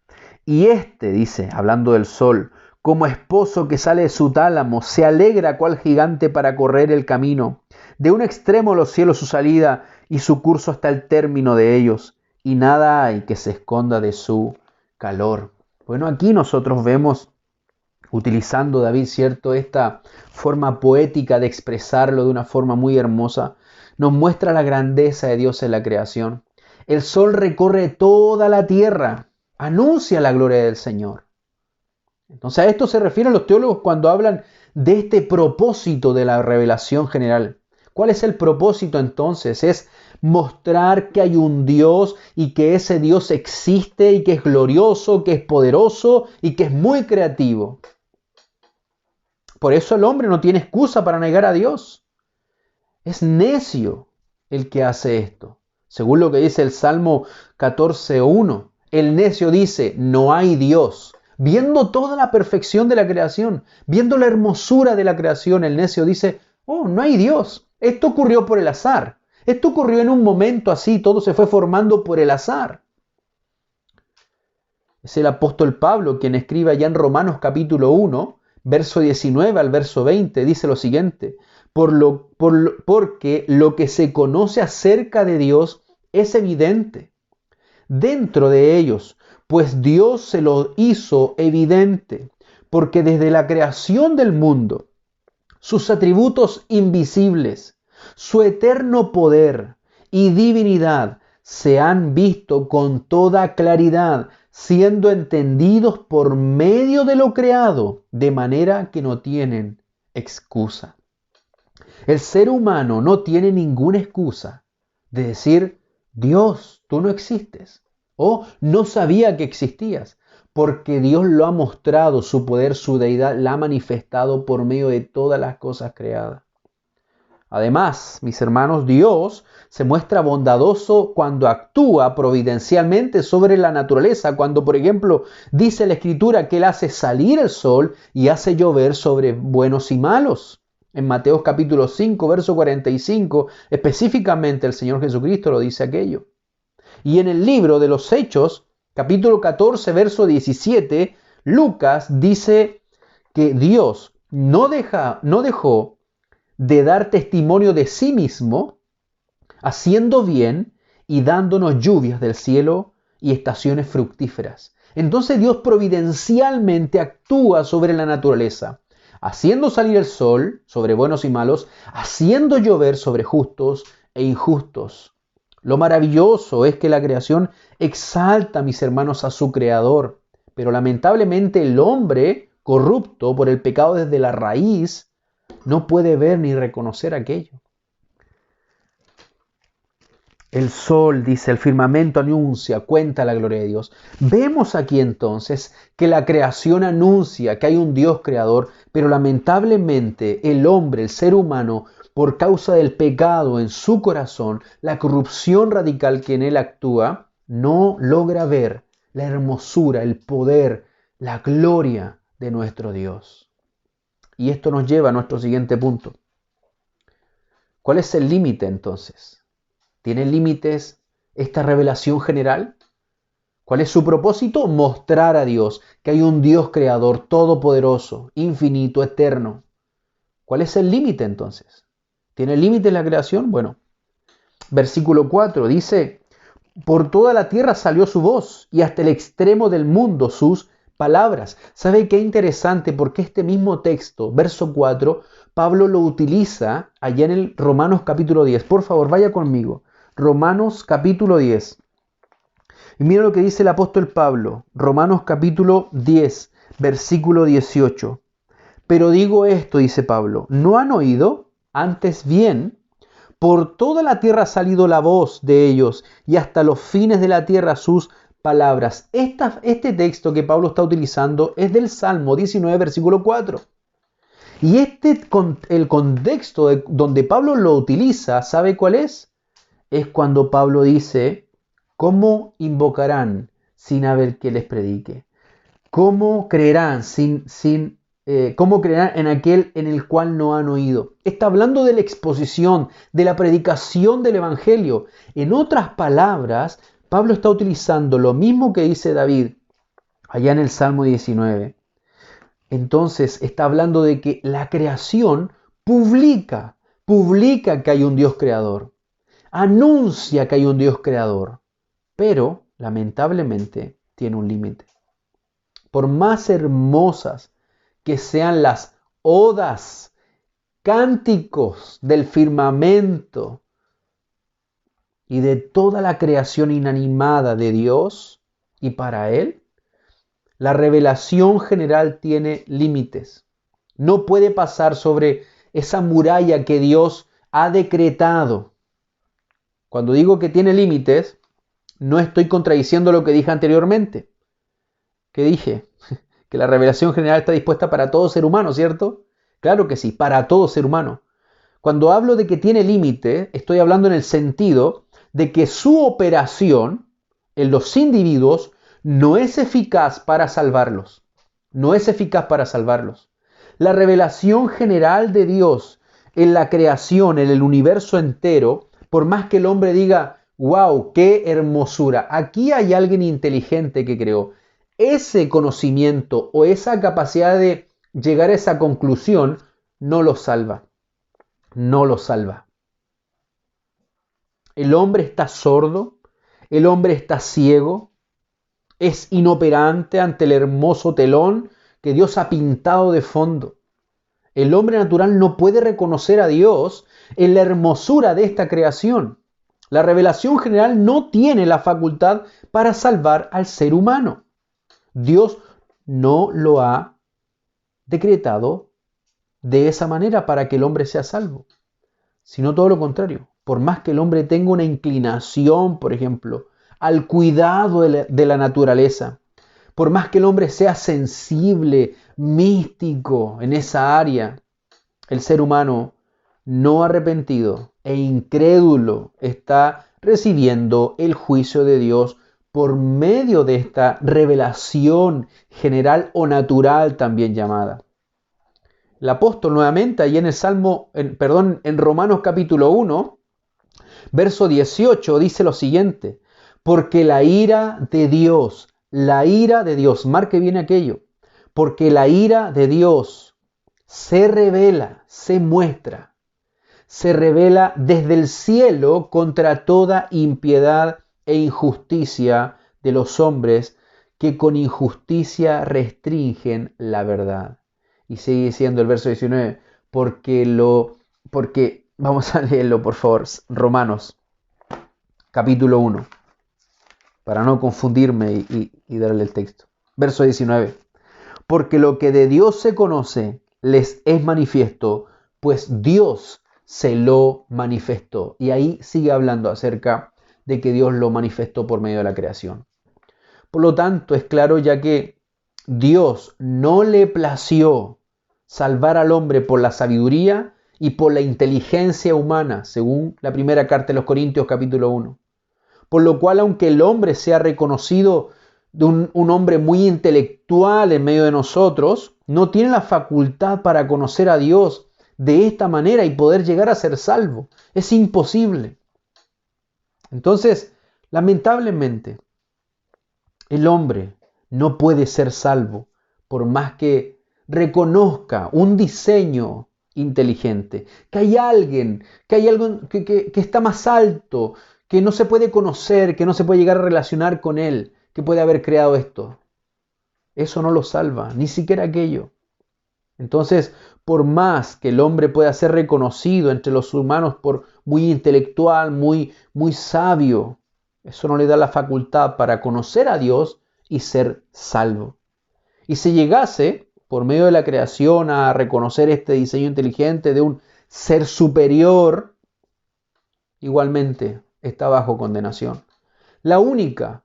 Y dice, hablando del sol, como esposo que sale de su tálamo, se alegra cual gigante para correr el camino. De un extremo de los cielos su salida y su curso hasta el término de ellos. Y nada hay que se esconda de su calor. Bueno, aquí nosotros vemos, utilizando David, ¿cierto?, esta forma poética de expresarlo de una forma muy hermosa, nos muestra la grandeza de Dios en la creación. El sol recorre toda la tierra, anuncia la gloria del Señor. Entonces a esto se refieren los teólogos cuando hablan de este propósito de la revelación general. ¿Cuál es el propósito entonces? Es mostrar que hay un Dios y que ese Dios existe y que es glorioso, que es poderoso y que es muy creativo. Por eso el hombre no tiene excusa para negar a Dios. Es necio el que hace esto. Según lo que dice el Salmo 14:1, el necio dice: no hay Dios. Viendo toda la perfección de la creación, viendo la hermosura de la creación, el necio dice: oh, no hay Dios. Esto ocurrió por el azar. Esto ocurrió en un momento así, todo se fue formando por el azar. Es el apóstol Pablo quien escribe allá en Romanos capítulo 1, verso 19 al verso 20, dice lo siguiente: porque lo que se conoce acerca de Dios es evidente dentro de ellos, pues Dios se lo hizo evidente, porque desde la creación del mundo, sus atributos invisibles, su eterno poder y divinidad se han visto con toda claridad, siendo entendidos por medio de lo creado, de manera que no tienen excusa. El ser humano no tiene ninguna excusa de decir, Dios, tú no existes, o no sabía que existías, porque Dios lo ha mostrado, su poder, su deidad, la ha manifestado por medio de todas las cosas creadas. Además, mis hermanos, Dios se muestra bondadoso cuando actúa providencialmente sobre la naturaleza, cuando, por ejemplo, dice la Escritura que Él hace salir el sol y hace llover sobre buenos y malos. En Mateo capítulo 5, verso 45, específicamente el Señor Jesucristo lo dice aquello. Y en el libro de los Hechos, capítulo 14, verso 17, Lucas dice que Dios no dejó de dar testimonio de sí mismo, haciendo bien y dándonos lluvias del cielo y estaciones fructíferas. Entonces Dios providencialmente actúa sobre la naturaleza, haciendo salir el sol sobre buenos y malos, haciendo llover sobre justos e injustos. Lo maravilloso es que la creación exalta, mis hermanos, a su creador, pero lamentablemente el hombre, corrupto por el pecado desde la raíz, no puede ver ni reconocer aquello. El sol, dice, el firmamento anuncia, cuenta la gloria de Dios. Vemos aquí entonces que la creación anuncia que hay un Dios creador, pero lamentablemente el hombre, el ser humano, por causa del pecado en su corazón, la corrupción radical que en él actúa, no logra ver la hermosura, el poder, la gloria de nuestro Dios. Y esto nos lleva a nuestro siguiente punto. ¿Cuál es el límite entonces? ¿Tiene límites esta revelación general? ¿Cuál es su propósito? Mostrar a Dios que hay un Dios creador, todopoderoso, infinito, eterno. ¿Cuál es el límite entonces? ¿Tiene límite la creación? Bueno, versículo 4 dice, por toda la tierra salió su voz y hasta el extremo del mundo sus palabras. ¿Sabe qué interesante? Porque este mismo texto, verso 4, Pablo lo utiliza allá en el Romanos capítulo 10. Por favor, vaya conmigo. Romanos capítulo 10. Y mira lo que dice el apóstol Pablo. Romanos capítulo 10, versículo 18. Pero digo esto, dice Pablo, ¿no han oído? Antes bien, por toda la tierra ha salido la voz de ellos y hasta los fines de la tierra sus palabras. Este texto que Pablo está utilizando es del Salmo 19, versículo 4. Y el contexto donde Pablo lo utiliza, ¿sabe cuál es? Es cuando Pablo dice, ¿cómo invocarán sin haber que les predique? ¿Cómo creerán ¿cómo creerán en aquel en el cual no han oído? Está hablando de la exposición, de la predicación del Evangelio. En otras palabras, Pablo está utilizando lo mismo que dice David allá en el Salmo 19. Entonces está hablando de que la creación publica que hay un Dios creador. Anuncia que hay un Dios creador. Pero, lamentablemente, tiene un límite. Por más hermosas que sean las odas, cánticos del firmamento y de toda la creación inanimada de Dios y para Él, la revelación general tiene límites. No puede pasar sobre esa muralla que Dios ha decretado. Cuando digo que tiene límites, no estoy contradiciendo lo que dije anteriormente. ¿Qué dije? Que la revelación general está dispuesta para todo ser humano, ¿cierto? Claro que sí, para todo ser humano. Cuando hablo de que tiene límite, estoy hablando en el sentido de que su operación en los individuos no es eficaz para salvarlos. No es eficaz para salvarlos. La revelación general de Dios en la creación, en el universo entero, por más que el hombre diga, wow, qué hermosura, aquí hay alguien inteligente que creó. Ese conocimiento o esa capacidad de llegar a esa conclusión no lo salva. No lo salva. El hombre está sordo, el hombre está ciego, es inoperante ante el hermoso telón que Dios ha pintado de fondo. El hombre natural no puede reconocer a Dios en la hermosura de esta creación. La revelación general no tiene la facultad para salvar al ser humano. Dios no lo ha decretado de esa manera para que el hombre sea salvo, sino todo lo contrario. Por más que el hombre tenga una inclinación, por ejemplo, al cuidado de la naturaleza, por más que el hombre sea sensible, místico en esa área, el ser humano no arrepentido e incrédulo está recibiendo el juicio de Dios por medio de esta revelación general o natural también llamada. El apóstol nuevamente ahí en en Romanos capítulo 1, verso 18 dice lo siguiente: porque la ira de Dios, marque bien aquello, porque la ira de Dios se revela desde el cielo contra toda impiedad e injusticia de los hombres que con injusticia restringen la verdad. Y sigue diciendo el verso 19, vamos a leerlo por favor, Romanos capítulo 1, para no confundirme y darle el texto. Verso 19, porque lo que de Dios se conoce les es manifiesto, pues Dios se lo manifestó. Y ahí sigue hablando acerca de que Dios lo manifestó por medio de la creación. Por lo tanto, es claro ya que Dios no le plació salvar al hombre por la sabiduría y por la inteligencia humana, según la primera carta de los Corintios capítulo 1. Por lo cual, aunque el hombre sea reconocido de un hombre muy intelectual en medio de nosotros, no tiene la facultad para conocer a Dios de esta manera y poder llegar a ser salvo. Es imposible. Entonces, lamentablemente, el hombre no puede ser salvo por más que reconozca un diseño inteligente, que hay alguien que está más alto, que no se puede conocer, que no se puede llegar a relacionar con él, que puede haber creado esto. Eso no lo salva, ni siquiera aquello. Entonces, por más que el hombre pueda ser reconocido entre los humanos por muy intelectual, muy sabio, eso no le da la facultad para conocer a Dios y ser salvo. Y si llegase, por medio de la creación, a reconocer este diseño inteligente de un ser superior, igualmente está bajo condenación. La única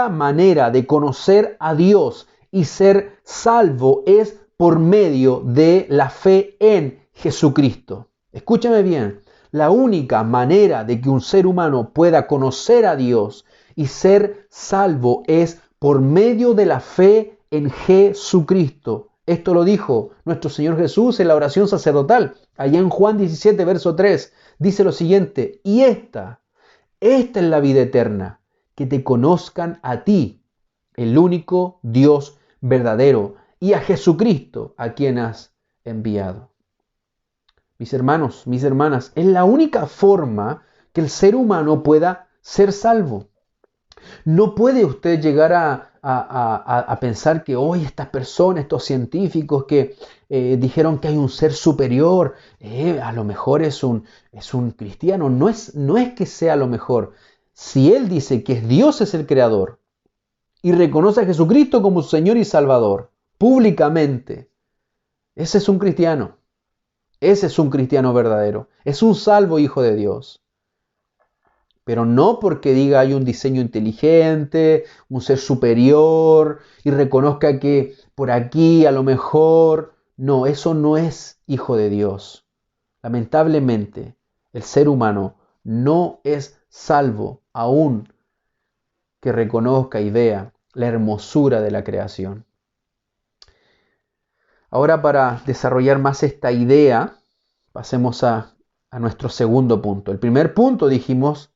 manera de conocer a Dios y ser salvo es por medio de la fe en Jesucristo. Escúchame bien, la única manera de que un ser humano pueda conocer a Dios y ser salvo es por medio de la fe en Jesucristo. Esto lo dijo nuestro Señor Jesús en la oración sacerdotal. Allá en Juan 17, verso 3, dice lo siguiente: y esta es la vida eterna, que te conozcan a ti, el único Dios verdadero, y a Jesucristo, a quien has enviado. Mis hermanos, mis hermanas, es la única forma que el ser humano pueda ser salvo. No puede usted llegar a pensar que hoy estas personas, estos científicos que dijeron que hay un ser superior, a lo mejor es un cristiano. No es que sea lo mejor. Si él dice que Dios es el creador y reconoce a Jesucristo como su Señor y Salvador públicamente, ese es un cristiano. Ese es un cristiano verdadero. Es un salvo hijo de Dios. Pero no porque diga hay un diseño inteligente, un ser superior y reconozca que por aquí a lo mejor. No, eso no es hijo de Dios. Lamentablemente, el ser humano no es salvo aún que reconozca y vea la hermosura de la creación. Ahora, para desarrollar más esta idea, pasemos a nuestro segundo punto. El primer punto, dijimos,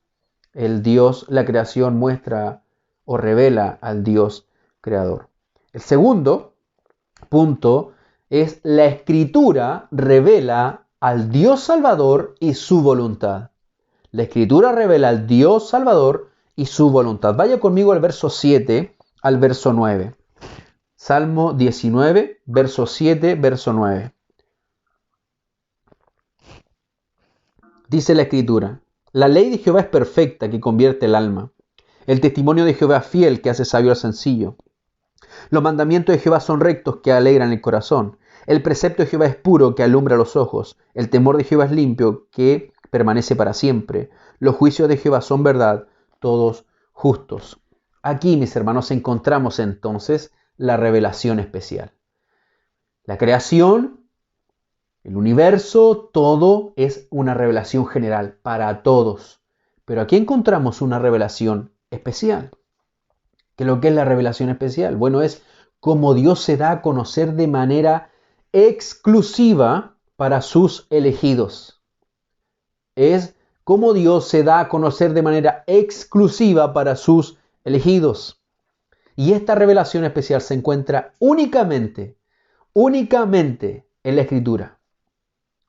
la creación muestra o revela al Dios creador. El segundo punto es la Escritura revela al Dios Salvador y su voluntad. La Escritura revela al Dios Salvador y su voluntad. Vaya conmigo al verso 7 al verso 9. Salmo 19, verso 7, verso 9. Dice la Escritura: la ley de Jehová es perfecta, que convierte el alma. El testimonio de Jehová es fiel, que hace sabio al sencillo. Los mandamientos de Jehová son rectos, que alegran el corazón. El precepto de Jehová es puro, que alumbra los ojos. El temor de Jehová es limpio, que permanece para siempre. Los juicios de Jehová son verdad, todos justos. Aquí, mis hermanos, encontramos entonces la revelación especial. La creación, el universo, todo es una revelación general para todos. Pero aquí encontramos una revelación especial. ¿Qué es lo que es la revelación especial? Bueno, es cómo Dios se da a conocer de manera exclusiva para sus elegidos. Es cómo Dios se da a conocer de manera exclusiva para sus elegidos. Y esta revelación especial se encuentra únicamente en la Escritura.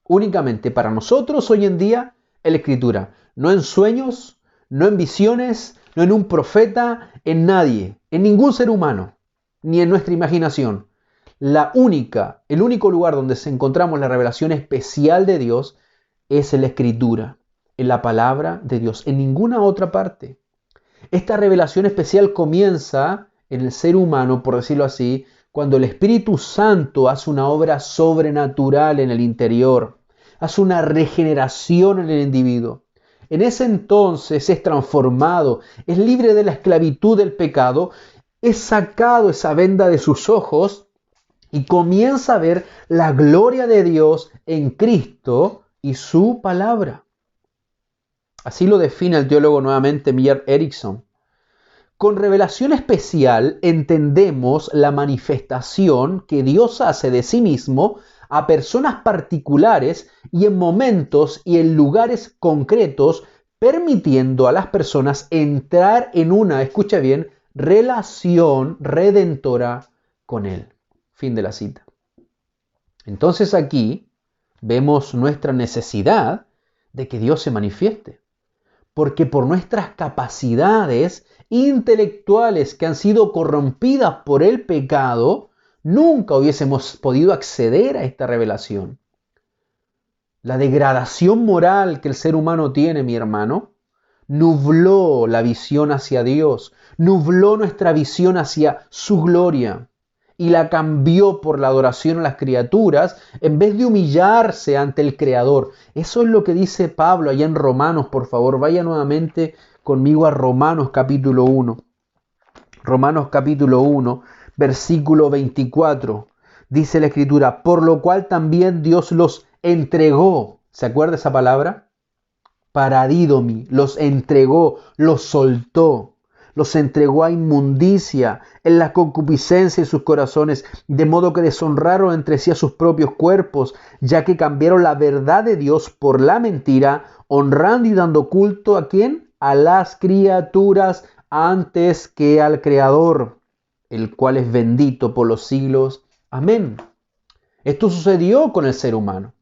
Únicamente para nosotros hoy en día en la Escritura. No en sueños, no en visiones, no en un profeta, en nadie, en ningún ser humano, ni en nuestra imaginación. El único lugar donde encontramos la revelación especial de Dios es en la Escritura, en la palabra de Dios, en ninguna otra parte. Esta revelación especial comienza en el ser humano, por decirlo así, cuando el Espíritu Santo hace una obra sobrenatural en el interior, hace una regeneración en el individuo. En ese entonces es transformado, es libre de la esclavitud del pecado, es sacado esa venda de sus ojos y comienza a ver la gloria de Dios en Cristo y su palabra. Así lo define el teólogo nuevamente Millard Erickson. Con revelación especial entendemos la manifestación que Dios hace de sí mismo a personas particulares y en momentos y en lugares concretos, permitiendo a las personas entrar en una, escucha bien, relación redentora con Él. Fin de la cita. Entonces aquí vemos nuestra necesidad de que Dios se manifieste, porque por nuestras capacidades intelectuales que han sido corrompidas por el pecado, nunca hubiésemos podido acceder a esta revelación. La degradación moral que el ser humano tiene, mi hermano, nubló la visión hacia Dios, nubló nuestra visión hacia su gloria y la cambió por la adoración a las criaturas en vez de humillarse ante el Creador. Eso es lo que dice Pablo allá en Romanos. Por favor, vaya nuevamente conmigo a Romanos capítulo 1. Romanos capítulo 1, versículo 24. Dice la Escritura, por lo cual también Dios los entregó. ¿Se acuerda esa palabra? Paradidomi, los entregó, los soltó. Los entregó a inmundicia en la concupiscencia de sus corazones, de modo que deshonraron entre sí a sus propios cuerpos, ya que cambiaron la verdad de Dios por la mentira, honrando y dando culto ¿a quién? A las criaturas antes que al Creador, el cual es bendito por los siglos. Amén. Esto sucedió con el ser humano.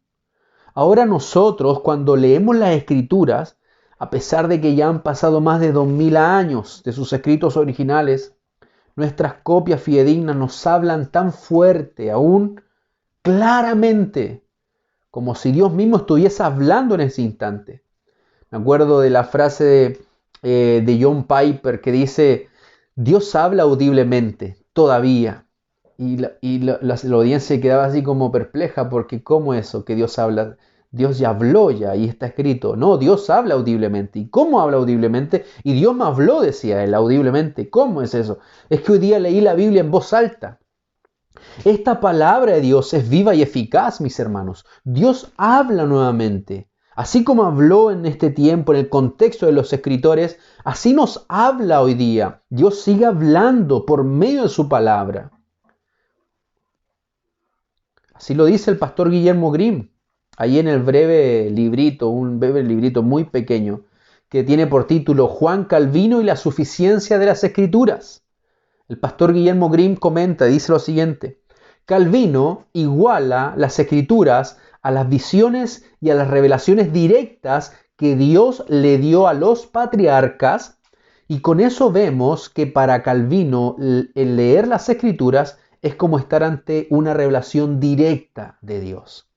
Ahora nosotros, cuando leemos las Escrituras, a pesar de que ya han pasado más de 2000 años de sus escritos originales, nuestras copias fidedignas nos hablan tan fuerte, aún claramente, como si Dios mismo estuviese hablando en ese instante. Me acuerdo de la frase de John Piper que dice, Dios habla audiblemente, todavía. Y la audiencia quedaba así como perpleja, porque ¿cómo eso que Dios habla? Dios ya habló ya, y está escrito. No, Dios habla audiblemente. ¿Y cómo habla audiblemente? Y Dios me habló, decía él, audiblemente. ¿Cómo es eso? Es que hoy día leí la Biblia en voz alta. Esta palabra de Dios es viva y eficaz, mis hermanos. Dios habla nuevamente. Así como habló en este tiempo, en el contexto de los escritores, así nos habla hoy día. Dios sigue hablando por medio de su palabra. Así lo dice el pastor Guillermo Grimm, ahí en el breve librito, un breve librito muy pequeño, que tiene por título Juan Calvino y la suficiencia de las Escrituras. El pastor Guillermo Grimm comenta, dice lo siguiente: Calvino iguala las Escrituras a las visiones y a las revelaciones directas que Dios le dio a los patriarcas, y con eso vemos que para Calvino el leer las Escrituras es como estar ante una revelación directa de Dios.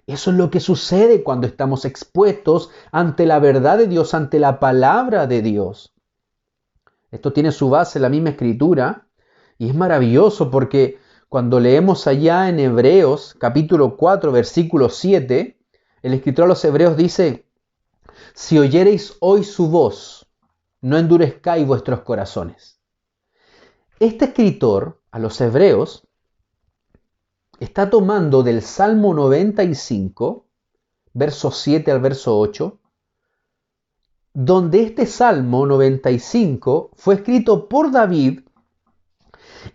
Eso es lo que sucede cuando estamos expuestos ante la verdad de Dios, ante la palabra de Dios. Esto tiene su base en la misma Escritura, Y es maravilloso porque cuando leemos allá en Hebreos capítulo 4 versículo 7, el escritor a los Hebreos dice: si oyereis hoy su voz, no endurezcáis vuestros corazones. Este escritor a los Hebreos está tomando del Salmo 95, verso 7 al verso 8, donde este Salmo 95 fue escrito por David,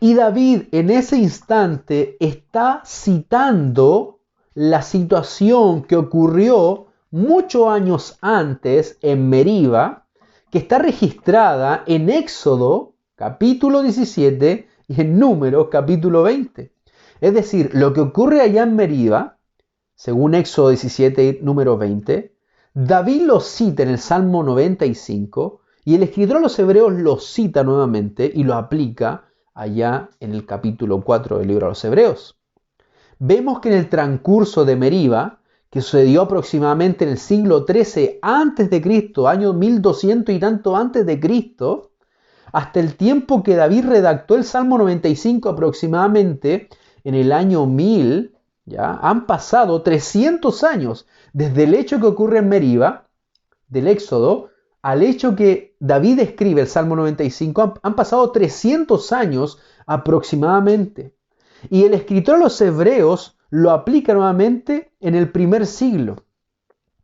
y David en ese instante está citando la situación que ocurrió muchos años antes en Meriba, que está registrada en Éxodo capítulo 17 y en Números capítulo 20. Es decir, lo que ocurre allá en Meriba, según Éxodo 17 y número 20, David lo cita en el Salmo 95 y el escritor a los Hebreos lo cita nuevamente y lo aplica allá en el capítulo 4 del libro a los Hebreos. Vemos que en el transcurso de Meriba, que sucedió aproximadamente en el siglo XIII a.C., año 1200 y tanto antes de Cristo, hasta el tiempo que David redactó el Salmo 95 aproximadamente en el año 1000, ¿ya? Han pasado 300 años desde el hecho que ocurre en Meriba, del Éxodo, al hecho que David escribe el Salmo 95, han pasado 300 años aproximadamente. Y el escritor a los Hebreos lo aplica nuevamente en el primer siglo.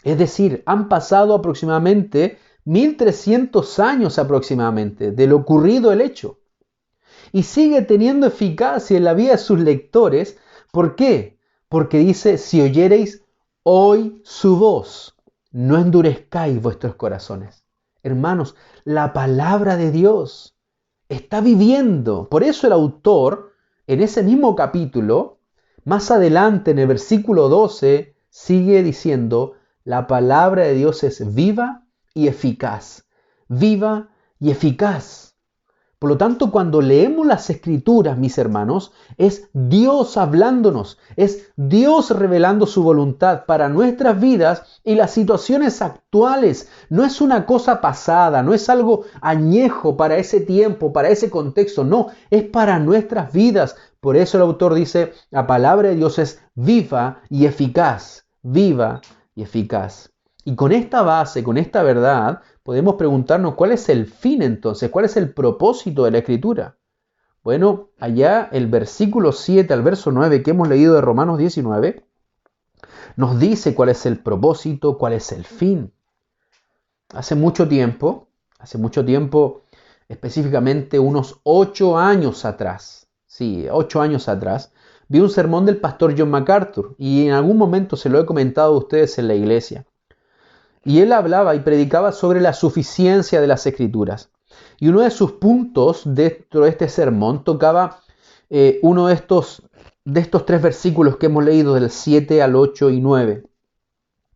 Es decir, han pasado aproximadamente 1300 años aproximadamente de lo ocurrido el hecho. Y sigue teniendo eficacia en la vida de sus lectores. ¿Por qué? Porque dice: si oyereis hoy su voz, no endurezcáis vuestros corazones. Hermanos, la palabra de Dios está viviendo. Por eso el autor, en ese mismo capítulo, más adelante en el versículo 12, sigue diciendo: la palabra de Dios es viva y eficaz. Viva y eficaz. Por lo tanto, cuando leemos las Escrituras, mis hermanos, es Dios hablándonos, es Dios revelando su voluntad para nuestras vidas y las situaciones actuales. No es una cosa pasada, no es algo añejo para ese tiempo, para ese contexto, no, es para nuestras vidas. Por eso el autor dice: la palabra de Dios es viva y eficaz, viva y eficaz. Y con esta base, con esta verdad, podemos preguntarnos cuál es el fin entonces, cuál es el propósito de la Escritura. Bueno, allá el versículo 7 al verso 9 que hemos leído de Romanos 19, nos dice cuál es el propósito, cuál es el fin. Hace mucho tiempo, específicamente unos 8 años atrás, vi un sermón del pastor John MacArthur y en algún momento se lo he comentado a ustedes en la iglesia. Y él hablaba y predicaba sobre la suficiencia de las Escrituras. Y uno de sus puntos dentro de este sermón tocaba uno de estos 3 versículos que hemos leído del 7 al 8 y 9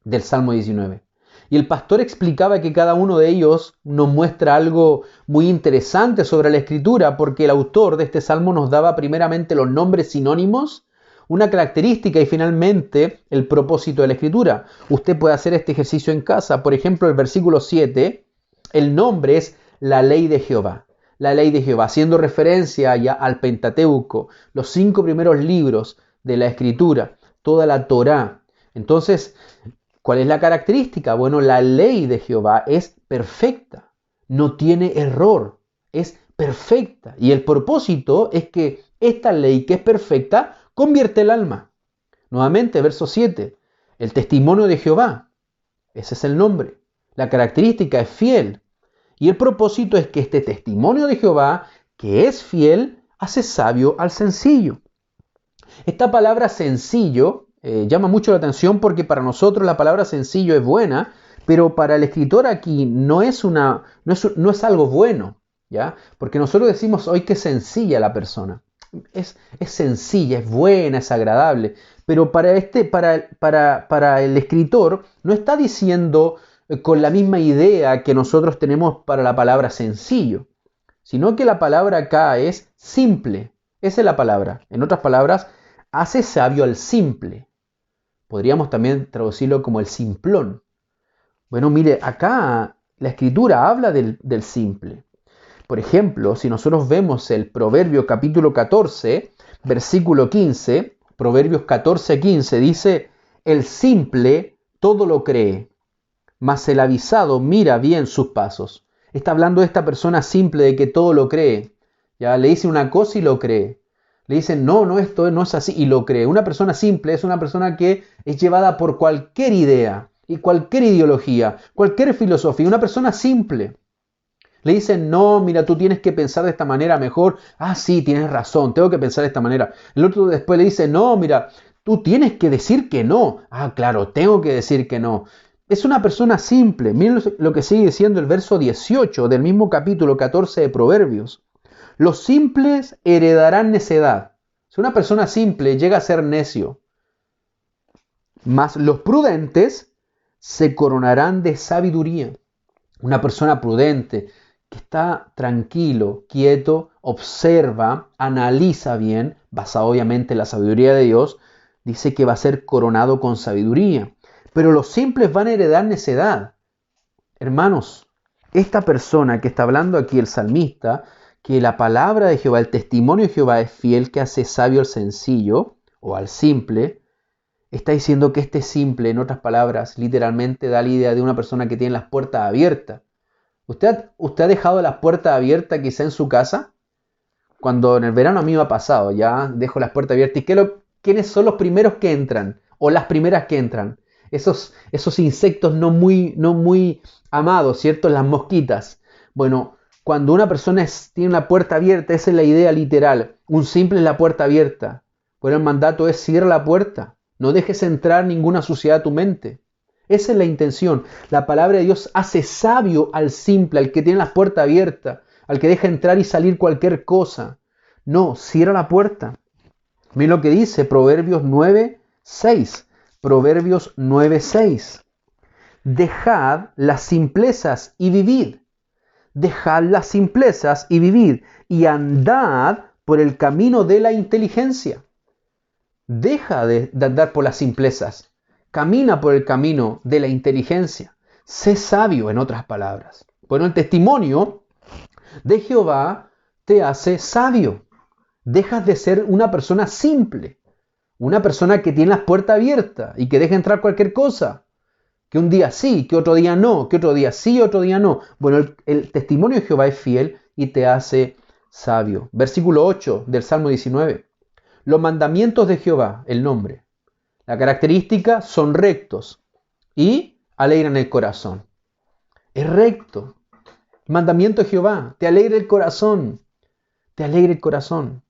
del Salmo 19. Y el pastor explicaba que cada uno de ellos nos muestra algo muy interesante sobre la Escritura, porque el autor de este Salmo nos daba primeramente los nombres sinónimos, una característica y finalmente el propósito de la Escritura. Usted puede hacer este ejercicio en casa. Por ejemplo, el versículo 7, el nombre es la ley de Jehová. La ley de Jehová, haciendo referencia ya al Pentateuco, los 5 primeros libros de la Escritura, toda la Torá. Entonces, ¿cuál es la característica? Bueno, la ley de Jehová es perfecta, no tiene error, es perfecta. Y el propósito es que esta ley que es perfecta convierte el alma. Nuevamente, verso 7, el testimonio de Jehová, ese es el nombre. La característica es fiel. Y el propósito es que este testimonio de Jehová, que es fiel, hace sabio al sencillo. Esta palabra sencillo llama mucho la atención porque para nosotros la palabra sencillo es buena, pero para el escritor aquí no es algo bueno, ¿ya? Porque nosotros decimos hoy que es sencilla la persona. Es sencilla, es buena, es agradable, pero para el escritor no está diciendo con la misma idea que nosotros tenemos para la palabra sencillo, sino que la palabra acá es simple. Esa es la palabra. En otras palabras, hace sabio al simple. Podríamos también traducirlo como el simplón. Bueno, mire, acá la Escritura habla del simple. Por ejemplo, si nosotros vemos el Proverbio capítulo 14, versículo 15, Proverbios 14, 15, dice, el simple todo lo cree, mas el avisado mira bien sus pasos. Está hablando de esta persona simple de que todo lo cree. Ya le dice una cosa y lo cree. Le dicen, no, esto no es así y lo cree. Una persona simple es una persona que es llevada por cualquier idea y cualquier ideología, cualquier filosofía. Una persona simple. Le dicen, no, mira, tú tienes que pensar de esta manera mejor. Ah, sí, tienes razón, tengo que pensar de esta manera. El otro después le dice, no, mira, tú tienes que decir que no. Ah, claro, tengo que decir que no. Es una persona simple. Miren lo que sigue diciendo el verso 18 del mismo capítulo 14 de Proverbios. Los simples heredarán necedad. Si una persona simple llega a ser necio, mas los prudentes se coronarán de sabiduría. Una persona prudente que está tranquilo, quieto, observa, analiza bien, basado obviamente en la sabiduría de Dios, dice que va a ser coronado con sabiduría. Pero los simples van a heredar necedad. Hermanos, esta persona que está hablando aquí, el salmista, que la palabra de Jehová, el testimonio de Jehová es fiel, que hace sabio al sencillo o al simple, está diciendo que este simple, en otras palabras, literalmente da la idea de una persona que tiene las puertas abiertas. ¿Usted ha dejado las puertas abiertas quizá en su casa? Cuando en el verano a mí me ha pasado, ya dejo las puertas abiertas. ¿Y quiénes son los primeros que entran? O las primeras que entran. Esos insectos no muy amados, ¿cierto? Las mosquitas. Bueno, cuando una persona tiene una puerta abierta, esa es la idea literal. Un simple es la puerta abierta. Pero el mandato es cierra la puerta. No dejes entrar ninguna suciedad a tu mente. Esa es la intención. La palabra de Dios hace sabio al simple, al que tiene la puerta abierta, al que deja entrar y salir cualquier cosa. No, cierra la puerta. Miren lo que dice Proverbios 9:6. Proverbios 9:6. Dejad las simplezas y vivid. Dejad las simplezas y vivid, y andad por el camino de la inteligencia. Deja de andar por las simplezas. Camina por el camino de la inteligencia. Sé sabio, en otras palabras. Bueno, el testimonio de Jehová te hace sabio. Dejas de ser una persona simple. Una persona que tiene las puertas abiertas y que deja entrar cualquier cosa. Que un día sí, que otro día no, que otro día sí, otro día no. Bueno, el testimonio de Jehová es fiel y te hace sabio. Versículo 8 del Salmo 19. Los mandamientos de Jehová, el nombre. La característica son rectos y alegran el corazón. Es recto. El mandamiento de Jehová te alegra el corazón. Te alegra el corazón.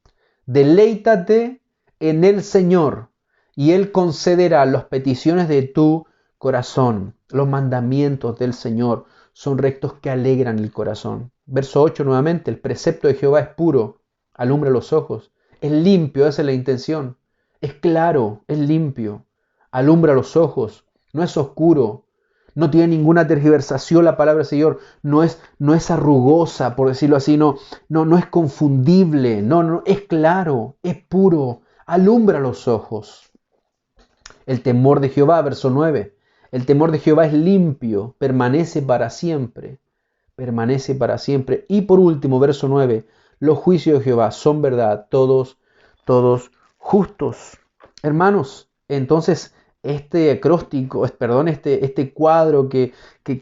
Deleítate en el Señor y Él concederá las peticiones de tu corazón. Los mandamientos del Señor son rectos que alegran el corazón. Verso 8 nuevamente. El precepto de Jehová es puro, alumbra los ojos. Es limpio, esa es la intención. Es claro, es limpio. Alumbra los ojos. No es oscuro. No tiene ninguna tergiversación la palabra del Señor. No es arrugosa, por decirlo así. No es confundible. No, es claro, es puro. Alumbra los ojos. El temor de Jehová, verso 9. El temor de Jehová es limpio, permanece para siempre. Permanece para siempre. Y por último, verso 9. Los juicios de Jehová son verdad, todos justos. Hermanos, entonces este acróstico, este cuadro que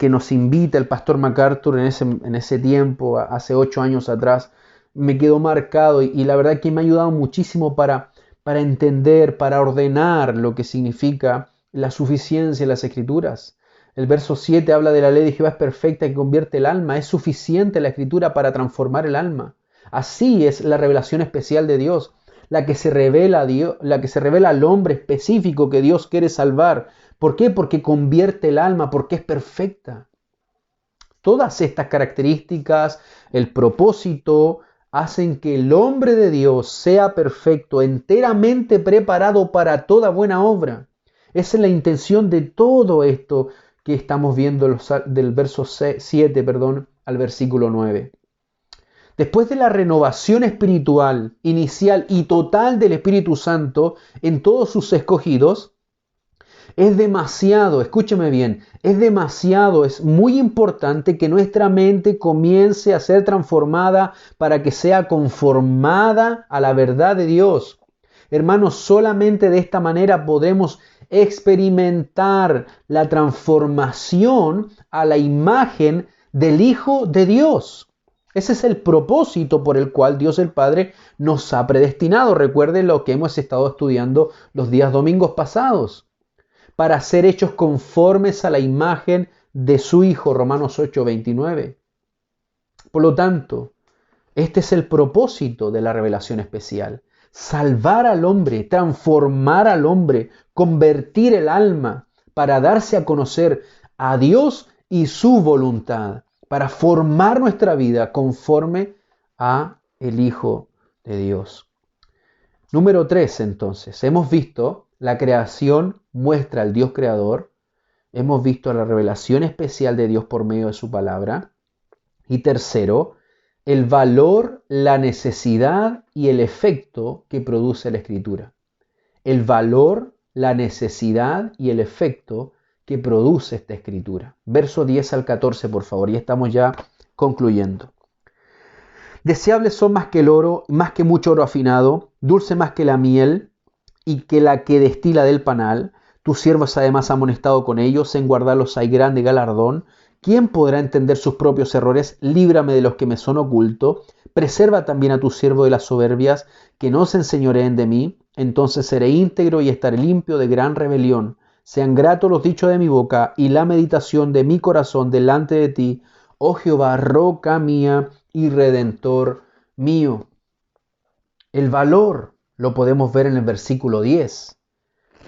nos invita el pastor MacArthur en ese tiempo, hace 8 años atrás, me quedó marcado y la verdad que me ha ayudado muchísimo para entender, para ordenar lo que significa la suficiencia de las Escrituras. El verso 7 habla de la ley de Jehová es perfecta que convierte el alma. Es suficiente la Escritura para transformar el alma. Así es la revelación especial de Dios, la que se revela a Dios, la que se revela al hombre específico que Dios quiere salvar. ¿Por qué? Porque convierte el alma, porque es perfecta. Todas estas características, el propósito, hacen que el hombre de Dios sea perfecto, enteramente preparado para toda buena obra. Esa es la intención de todo esto que estamos viendo del verso 7, al versículo 9. Después de la renovación espiritual inicial y total del Espíritu Santo en todos sus escogidos, Es demasiado, escúcheme bien, es muy importante que nuestra mente comience a ser transformada para que sea conformada a la verdad de Dios. Hermanos, solamente de esta manera podemos experimentar la transformación a la imagen del Hijo de Dios. Ese es el propósito por el cual Dios el Padre nos ha predestinado. Recuerden lo que hemos estado estudiando los días domingos pasados. Para ser hechos conformes a la imagen de su Hijo, Romanos 8:29. Por lo tanto, este es el propósito de la revelación especial. Salvar al hombre, transformar al hombre, convertir el alma para darse a conocer a Dios y su voluntad, para formar nuestra vida conforme a el Hijo de Dios. Número 3, entonces, hemos visto la creación muestra al Dios creador, hemos visto la revelación especial de Dios por medio de su palabra, y tercero, el valor, la necesidad y el efecto que produce la Escritura. El valor, la necesidad y el efecto que produce esta Escritura. Verso 10 al 14, por favor, y estamos ya concluyendo. Deseables son más que el oro, más que mucho oro afinado, dulce más que la miel y que la que destila del panal. Tus siervos además amonestado con ellos, en guardarlos hay grande galardón. ¿Quién podrá entender sus propios errores? Líbrame de los que me son ocultos. Preserva también a tu siervo de las soberbias, que no se enseñoreen de mí. Entonces seré íntegro y estaré limpio de gran rebelión. Sean gratos los dichos de mi boca y la meditación de mi corazón delante de ti, oh Jehová, roca mía y redentor mío. El valor lo podemos ver en el versículo 10,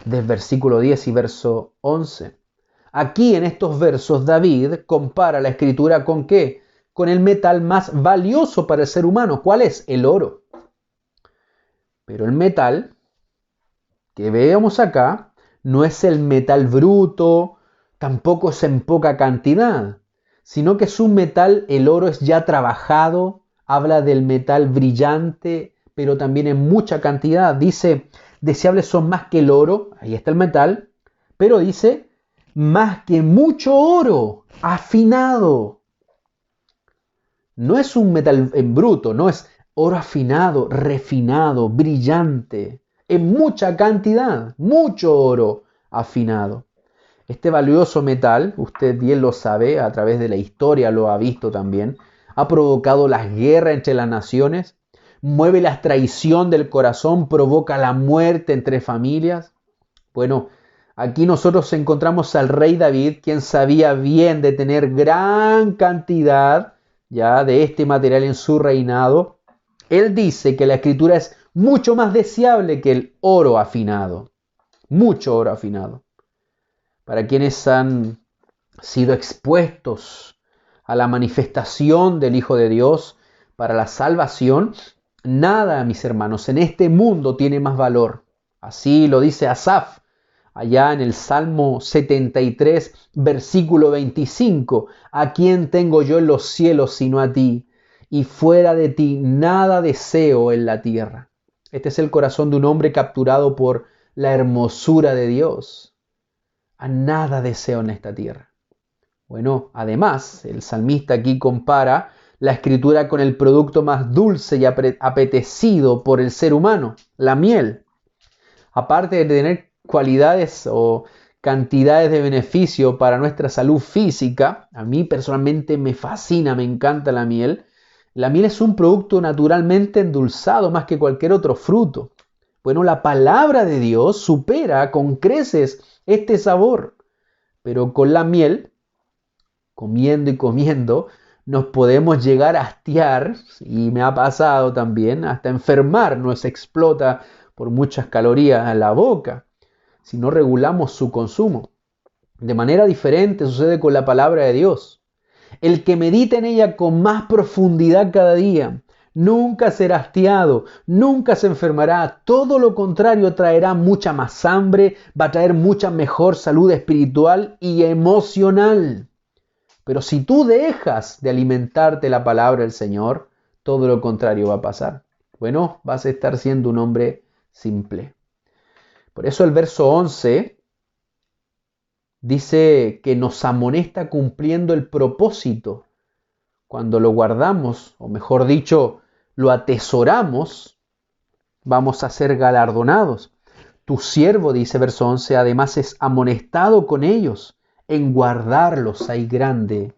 del versículo 10 y verso 11. Aquí en estos versos David compara la Escritura ¿con qué? Con el metal más valioso para el ser humano. ¿Cuál es? El oro. Pero el metal que vemos acá no es el metal bruto, tampoco es en poca cantidad, sino que es un metal, el oro es ya trabajado, habla del metal brillante, pero también en mucha cantidad. Dice, deseables son más que el oro, ahí está el metal, pero dice, más que mucho oro, afinado. No es un metal en bruto, no es oro afinado, refinado, brillante, en mucha cantidad, mucho oro afinado. Este valioso metal, usted bien lo sabe, a través de la historia lo ha visto también, ha provocado las guerras entre las naciones, mueve la traición del corazón, provoca la muerte entre familias. Bueno, aquí nosotros encontramos al rey David, quien sabía bien de tener gran cantidad ya de este material en su reinado. Él dice que la Escritura es mucho más deseable que el oro afinado, mucho oro afinado. Para quienes han sido expuestos a la manifestación del Hijo de Dios para la salvación, nada, mis hermanos, en este mundo tiene más valor. Así lo dice Asaf, allá en el Salmo 73, versículo 25. ¿A quién tengo yo en los cielos sino a ti? Y fuera de ti nada deseo en la tierra. Este es el corazón de un hombre capturado por la hermosura de Dios. A nada deseo en esta tierra. Bueno, además, el salmista aquí compara la Escritura con el producto más dulce y apetecido por el ser humano, la miel. Aparte de tener cualidades o cantidades de beneficio para nuestra salud física, a mí personalmente me fascina, me encanta la miel. La miel es un producto naturalmente endulzado más que cualquier otro fruto. Bueno, la palabra de Dios supera con creces este sabor, pero con la miel, comiendo y comiendo, nos podemos llegar a hastiar, y me ha pasado también, hasta enfermar, nos explota por muchas calorías en la boca, si no regulamos su consumo. De manera diferente sucede con la palabra de Dios. El que medita en ella con más profundidad cada día, nunca será hastiado, nunca se enfermará, todo lo contrario, traerá mucha más hambre, va a traer mucha mejor salud espiritual y emocional. Pero si tú dejas de alimentarte la palabra del Señor, todo lo contrario va a pasar. Bueno, vas a estar siendo un hombre simple. Por eso el verso 11 dice que nos amonesta cumpliendo el propósito. Cuando lo guardamos, o mejor dicho, lo atesoramos, vamos a ser galardonados. Tu siervo, dice verso 11, además es amonestado con ellos. En guardarlos hay grande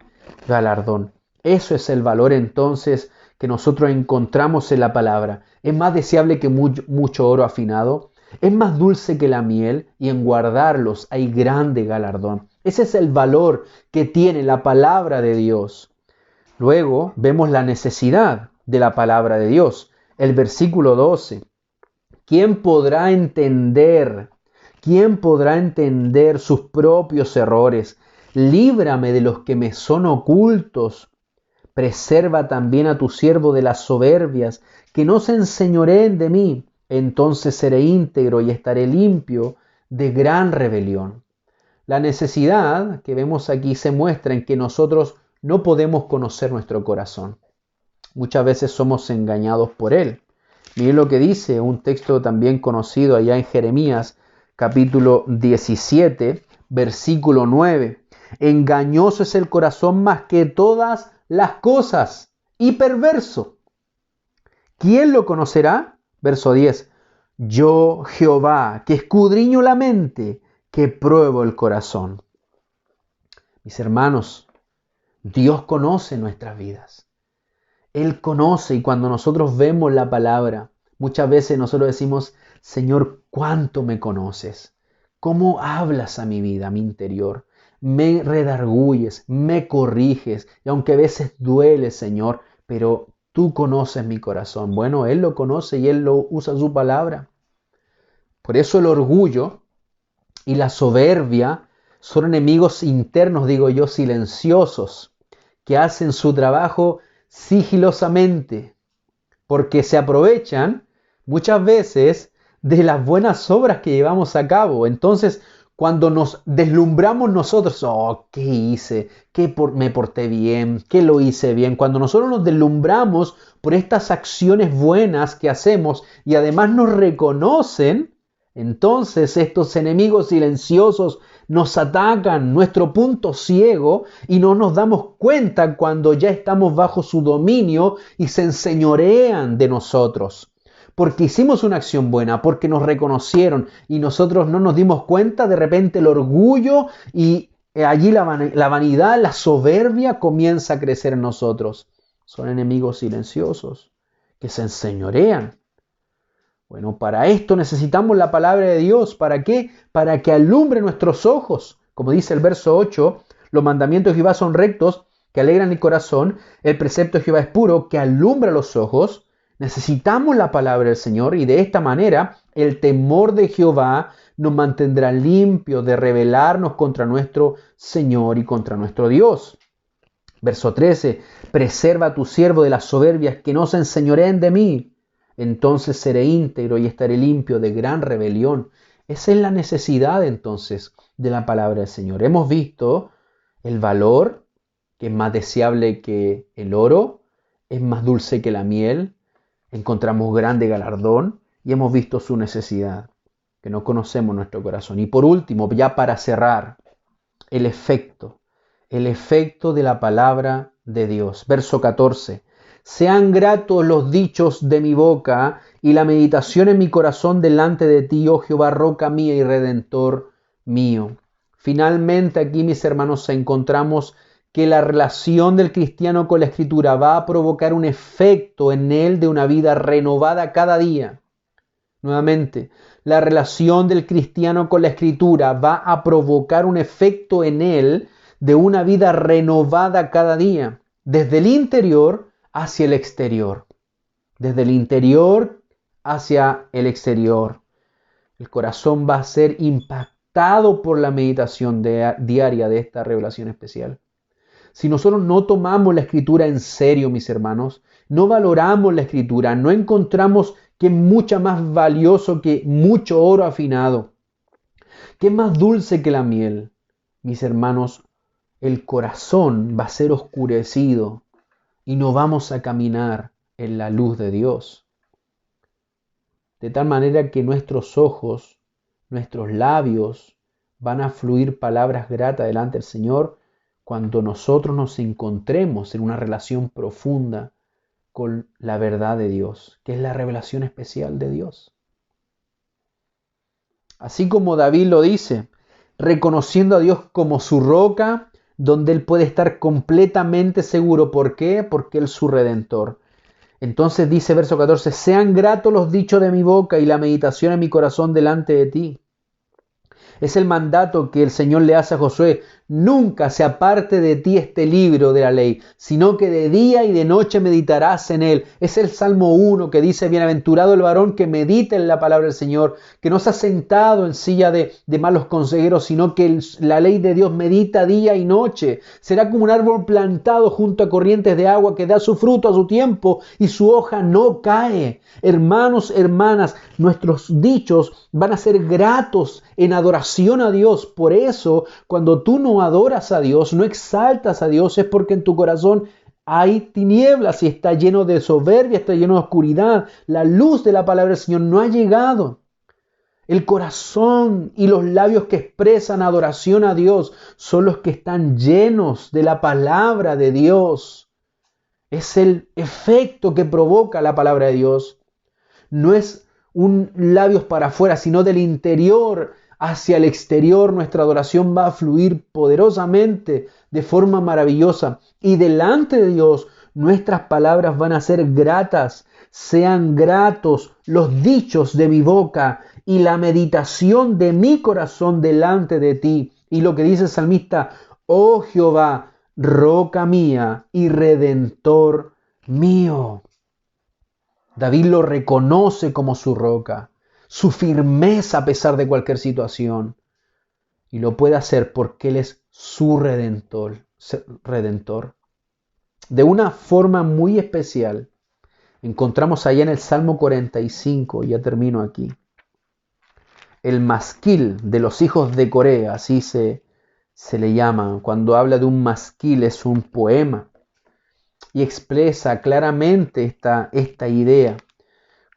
galardón. Eso es el valor entonces que nosotros encontramos en la palabra. Es más deseable que mucho oro afinado. Es más dulce que la miel y en guardarlos hay grande galardón. Ese es el valor que tiene la palabra de Dios. Luego vemos la necesidad de la palabra de Dios. El versículo 12. ¿Quién podrá entender? ¿Quién podrá entender sus propios errores? Líbrame de los que me son ocultos. Preserva también a tu siervo de las soberbias, que no se enseñoreen de mí. Entonces seré íntegro y estaré limpio de gran rebelión. La necesidad que vemos aquí se muestra en que nosotros no podemos conocer nuestro corazón. Muchas veces somos engañados por él. Miren lo que dice un texto también conocido allá en Jeremías, capítulo 17, versículo 9. Engañoso es el corazón más que todas las cosas y perverso. ¿Quién lo conocerá? Verso 10. Yo, Jehová, que escudriño la mente, que pruebo el corazón. Mis hermanos, Dios conoce nuestras vidas. Él conoce, y cuando nosotros vemos la palabra, muchas veces nosotros decimos, Señor, ¿cuánto me conoces? ¿Cómo hablas a mi vida, a mi interior? Me redarguyes, me corriges, y aunque a veces duele, Señor, pero tú conoces mi corazón. Bueno, Él lo conoce y Él lo usa su palabra. Por eso el orgullo y la soberbia son enemigos internos, digo yo, silenciosos, que hacen su trabajo sigilosamente, porque se aprovechan muchas veces de las buenas obras que llevamos a cabo. Entonces, cuando nos deslumbramos nosotros, ¿qué hice? Me porté bien? ¿Qué lo hice bien? Cuando nosotros nos deslumbramos por estas acciones buenas que hacemos y además nos reconocen, entonces estos enemigos silenciosos nos atacan nuestro punto ciego y no nos damos cuenta cuando ya estamos bajo su dominio y se enseñorean de nosotros. Porque hicimos una acción buena, porque nos reconocieron y nosotros no nos dimos cuenta, de repente el orgullo y allí la vanidad, la soberbia comienza a crecer en nosotros. Son enemigos silenciosos que se enseñorean. Bueno, para esto necesitamos la palabra de Dios. ¿Para qué? Para que alumbre nuestros ojos. Como dice el verso 8, los mandamientos de Jehová son rectos, que alegran el corazón. El precepto de Jehová es puro, que alumbra los ojos. Necesitamos la palabra del Señor y de esta manera el temor de Jehová nos mantendrá limpios de rebelarnos contra nuestro Señor y contra nuestro Dios. Verso 13, preserva a tu siervo de las soberbias, que no se enseñoreen de mí. Entonces seré íntegro y estaré limpio de gran rebelión. Esa es la necesidad entonces de la palabra del Señor. Hemos visto el valor, que es más deseable que el oro, es más dulce que la miel, encontramos grande galardón y hemos visto su necesidad, que no conocemos nuestro corazón. Y por último, ya para cerrar, el efecto de la palabra de Dios. Verso 14. Sean gratos los dichos de mi boca y la meditación en mi corazón delante de ti, oh Jehová, roca mía y redentor mío. Finalmente aquí, mis hermanos, encontramos que la relación del cristiano con la Escritura va a provocar un efecto en él de una vida renovada cada día. Nuevamente, la relación del cristiano con la Escritura va a provocar un efecto en él de una vida renovada cada día, desde el interior hacia el exterior. Desde el interior hacia el exterior. El corazón va a ser impactado por la meditación diaria de esta revelación especial. Si nosotros no tomamos la Escritura en serio, mis hermanos, no valoramos la Escritura, no encontramos que es mucho más valioso que mucho oro afinado, que es más dulce que la miel, mis hermanos, el corazón va a ser oscurecido y no vamos a caminar en la luz de Dios. De tal manera que nuestros ojos, nuestros labios van a fluir palabras gratas delante del Señor cuando nosotros nos encontremos en una relación profunda con la verdad de Dios, que es la revelación especial de Dios. Así como David lo dice, reconociendo a Dios como su roca, donde él puede estar completamente seguro. ¿Por qué? Porque él es su redentor. Entonces dice verso 14, sean gratos los dichos de mi boca y la meditación en mi corazón delante de ti. Es el mandato que el Señor le hace a Josué. Nunca se aparte de ti este libro de la ley, sino que de día y de noche meditarás en él. Es el Salmo 1 que dice, bienaventurado el varón que medita en la palabra del Señor, que no se ha sentado en silla de malos consejeros, sino que la ley de Dios medita día y noche. Será como un árbol plantado junto a corrientes de agua que da su fruto a su tiempo y su hoja no cae. Hermanos, hermanas, nuestros dichos van a ser gratos en adoración a Dios. Por eso, cuando tú no adoras a Dios, no exaltas a Dios, es porque en tu corazón hay tinieblas y está lleno de soberbia, está lleno de oscuridad. La luz de la palabra del Señor no ha llegado. El corazón y los labios que expresan adoración a Dios son los que están llenos de la palabra de Dios. Es el efecto que provoca la palabra de Dios. No es un labios para afuera, sino del interior hacia el exterior. Nuestra adoración va a fluir poderosamente, de forma maravillosa. Y delante de Dios, nuestras palabras van a ser gratas. Sean gratos los dichos de mi boca y la meditación de mi corazón delante de ti. Y lo que dice el salmista, oh Jehová, roca mía y redentor mío. David lo reconoce como su roca, su firmeza a pesar de cualquier situación. Y lo puede hacer porque Él es su redentor. De una forma muy especial, encontramos allá en el Salmo 45, ya termino aquí, el masquil de los hijos de Corea, así se le llama. Cuando habla de un masquil es un poema. Y expresa claramente esta idea.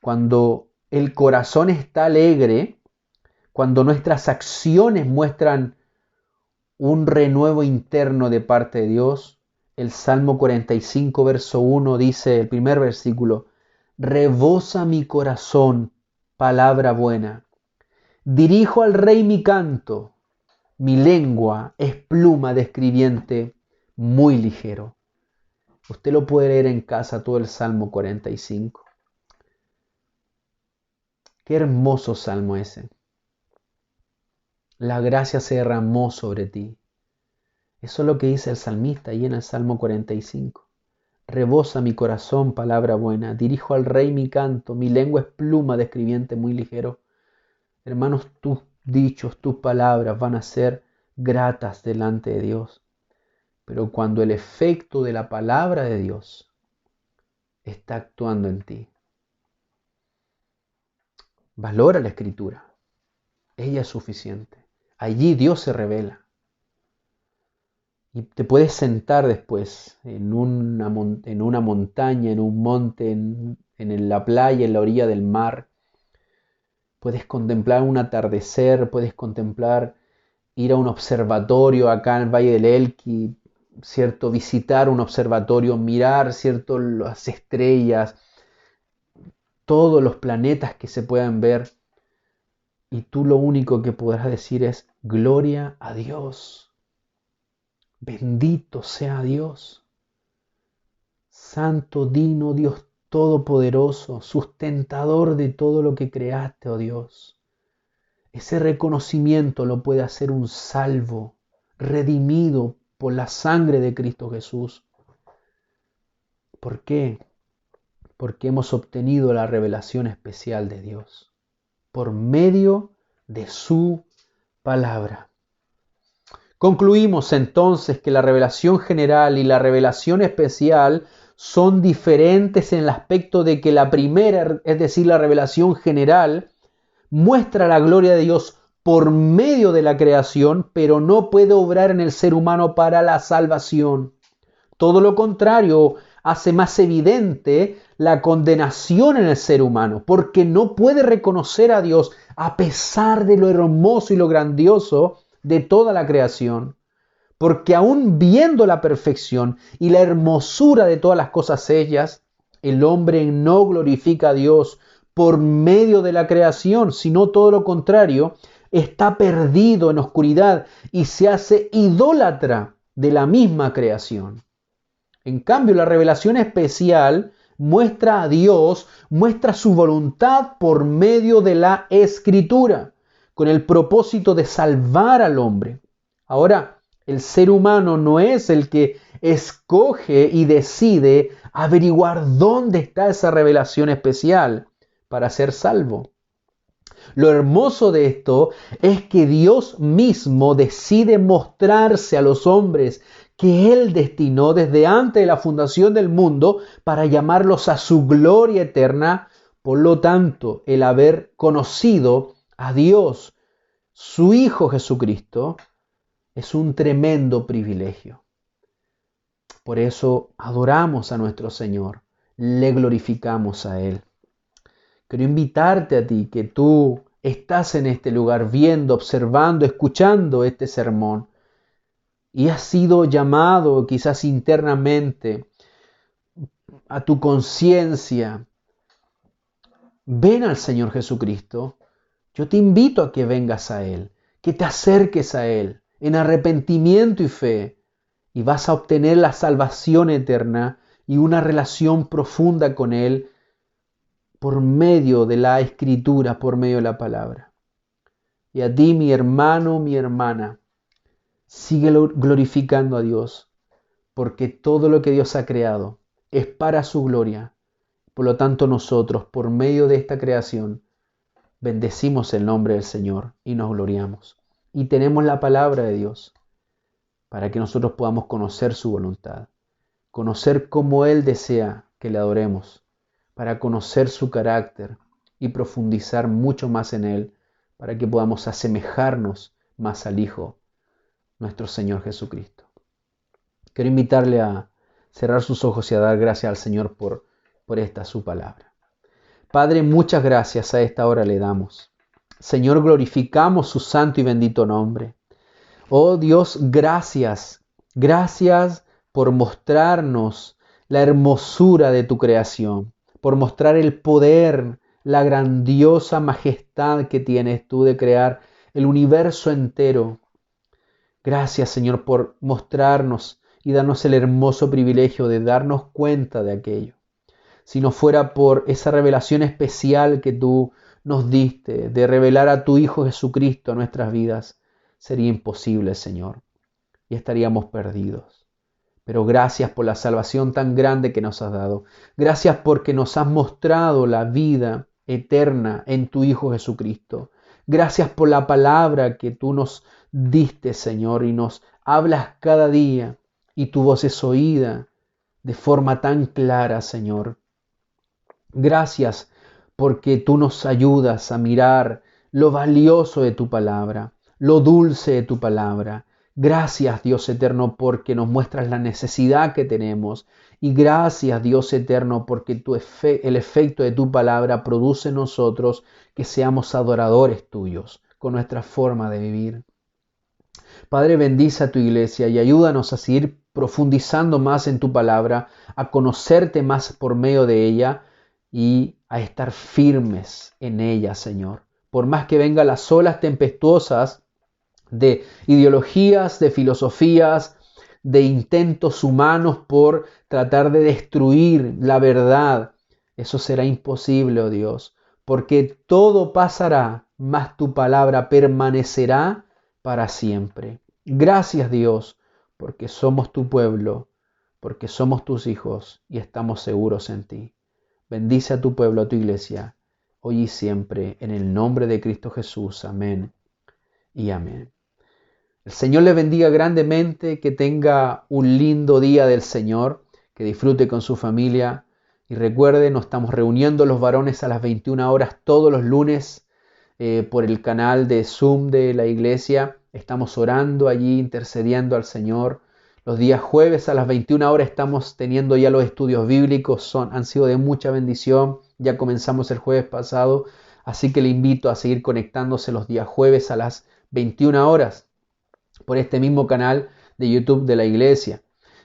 Cuando el corazón está alegre, cuando nuestras acciones muestran un renuevo interno de parte de Dios, el Salmo 45, verso 1 dice, el primer versículo, rebosa mi corazón, palabra buena. Dirijo al Rey mi canto, mi lengua es pluma de escribiente muy ligero. Usted lo puede leer en casa todo el Salmo 45. Qué hermoso salmo ese. La gracia se derramó sobre ti. Eso es lo que dice el salmista ahí en el Salmo 45. Rebosa mi corazón, palabra buena. Dirijo al Rey mi canto. Mi lengua es pluma de escribiente muy ligero. Hermanos, tus dichos, tus palabras van a ser gratas delante de Dios. Pero cuando el efecto de la palabra de Dios está actuando en ti, valora la Escritura. Ella es suficiente. Allí Dios se revela. Y te puedes sentar después en una montaña, en un monte, en la playa, en la orilla del mar. Puedes contemplar un atardecer, puedes contemplar ir a un observatorio acá en el Valle del Elqui, ¿cierto? Visitar un observatorio, mirar, ¿cierto? Las estrellas, todos los planetas que se puedan ver. Y tú lo único que podrás decir es, gloria a Dios. Bendito sea Dios. Santo, digno, Dios todopoderoso, sustentador de todo lo que creaste, oh Dios. Ese reconocimiento lo puede hacer un salvo, redimido por la sangre de Cristo Jesús. ¿Por qué? Porque hemos obtenido la revelación especial de Dios por medio de su palabra. Concluimos entonces que la revelación general y la revelación especial son diferentes en el aspecto de que la primera, es decir, la revelación general, muestra la gloria de Dios por medio de la creación, pero no puede obrar en el ser humano para la salvación. Todo lo contrario, hace más evidente la condenación en el ser humano, porque no puede reconocer a Dios a pesar de lo hermoso y lo grandioso de toda la creación, porque aún viendo la perfección y la hermosura de todas las cosas hechas, el hombre no glorifica a Dios por medio de la creación, sino todo lo contrario, está perdido en oscuridad y se hace idólatra de la misma creación. En cambio, la revelación especial muestra a Dios, muestra su voluntad por medio de la Escritura, con el propósito de salvar al hombre. Ahora, el ser humano no es el que escoge y decide averiguar dónde está esa revelación especial para ser salvo. Lo hermoso de esto es que Dios mismo decide mostrarse a los hombres que Él destinó desde antes de la fundación del mundo para llamarlos a su gloria eterna. Por lo tanto, el haber conocido a Dios, su Hijo Jesucristo, es un tremendo privilegio. Por eso adoramos a nuestro Señor, le glorificamos a Él. Quiero invitarte a ti que tú estás en este lugar viendo, observando, escuchando este sermón y has sido llamado quizás internamente a tu conciencia. Ven al Señor Jesucristo. Yo te invito a que vengas a Él, que te acerques a Él en arrepentimiento y fe y vas a obtener la salvación eterna y una relación profunda con Él por medio de la Escritura, por medio de la palabra. Y a ti, mi hermano, mi hermana, sigue glorificando a Dios, porque todo lo que Dios ha creado es para su gloria. Por lo tanto, nosotros, por medio de esta creación, bendecimos el nombre del Señor y nos gloriamos. Y tenemos la palabra de Dios para que nosotros podamos conocer su voluntad, conocer cómo Él desea que le adoremos, para conocer su carácter y profundizar mucho más en Él, para que podamos asemejarnos más al Hijo, nuestro Señor Jesucristo. Quiero invitarle a cerrar sus ojos y a dar gracias al Señor por esta su palabra. Padre, muchas gracias a esta hora le damos. Señor, glorificamos su santo y bendito nombre. Oh Dios, gracias. Gracias por mostrarnos la hermosura de tu creación, por mostrar el poder, la grandiosa majestad que tienes tú de crear el universo entero. Gracias, Señor, por mostrarnos y darnos el hermoso privilegio de darnos cuenta de aquello. Si no fuera por esa revelación especial que tú nos diste, de revelar a tu Hijo Jesucristo a nuestras vidas, sería imposible, Señor, y estaríamos perdidos. Pero gracias por la salvación tan grande que nos has dado. Gracias porque nos has mostrado la vida eterna en tu Hijo Jesucristo. Gracias por la palabra que tú nos diste, Señor, y nos hablas cada día, y tu voz es oída de forma tan clara, Señor. Gracias porque tú nos ayudas a mirar lo valioso de tu palabra, lo dulce de tu palabra. Gracias, Dios eterno, porque nos muestras la necesidad que tenemos. Y gracias, Dios eterno, porque el efecto de tu palabra produce en nosotros que seamos adoradores tuyos con nuestra forma de vivir. Padre, bendice a tu iglesia y ayúdanos a seguir profundizando más en tu palabra, a conocerte más por medio de ella y a estar firmes en ella, Señor. Por más que vengan las olas tempestuosas de ideologías, de filosofías, de intentos humanos por tratar de destruir la verdad, eso será imposible, oh Dios, porque todo pasará, mas tu palabra permanecerá para siempre. Gracias, Dios, porque somos tu pueblo, porque somos tus hijos y estamos seguros en ti. Bendice a tu pueblo, a tu iglesia, hoy y siempre, en el nombre de Cristo Jesús. Amén y amén. El Señor le bendiga grandemente, que tenga un lindo día del Señor, que disfrute con su familia. Y recuerde, nos estamos reuniendo los varones a las 21 horas todos los lunes por el canal de Zoom de la iglesia. Estamos orando allí, intercediendo al Señor. Los días jueves a las 21 horas estamos teniendo ya los estudios bíblicos, han sido de mucha bendición. Ya comenzamos el jueves pasado, así que le invito a seguir conectándose los días jueves a las 21 horas. por este mismo canal de YouTube de la iglesia.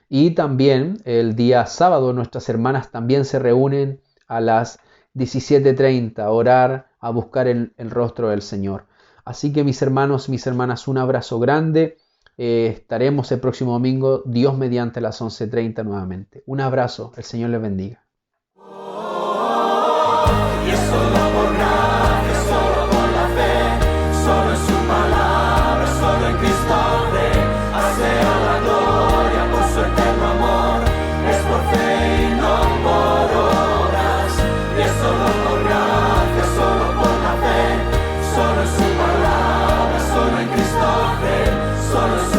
Y también el día sábado nuestras hermanas también se reúnen a las 17:30 a orar, a buscar el rostro del Señor. Así que mis hermanos, mis hermanas, un abrazo grande. Estaremos el próximo domingo, Dios mediante, a las 11:30 nuevamente. Un abrazo, el Señor les bendiga. Y es solo por gracia, solo por la fe, solo en su palabra, solo en Cristo Rey, sea la gloria por su eterno amor, es por fe y no por obras. Y es solo por gracia, solo por la fe, solo en su palabra, solo en Cristo Rey, solo en su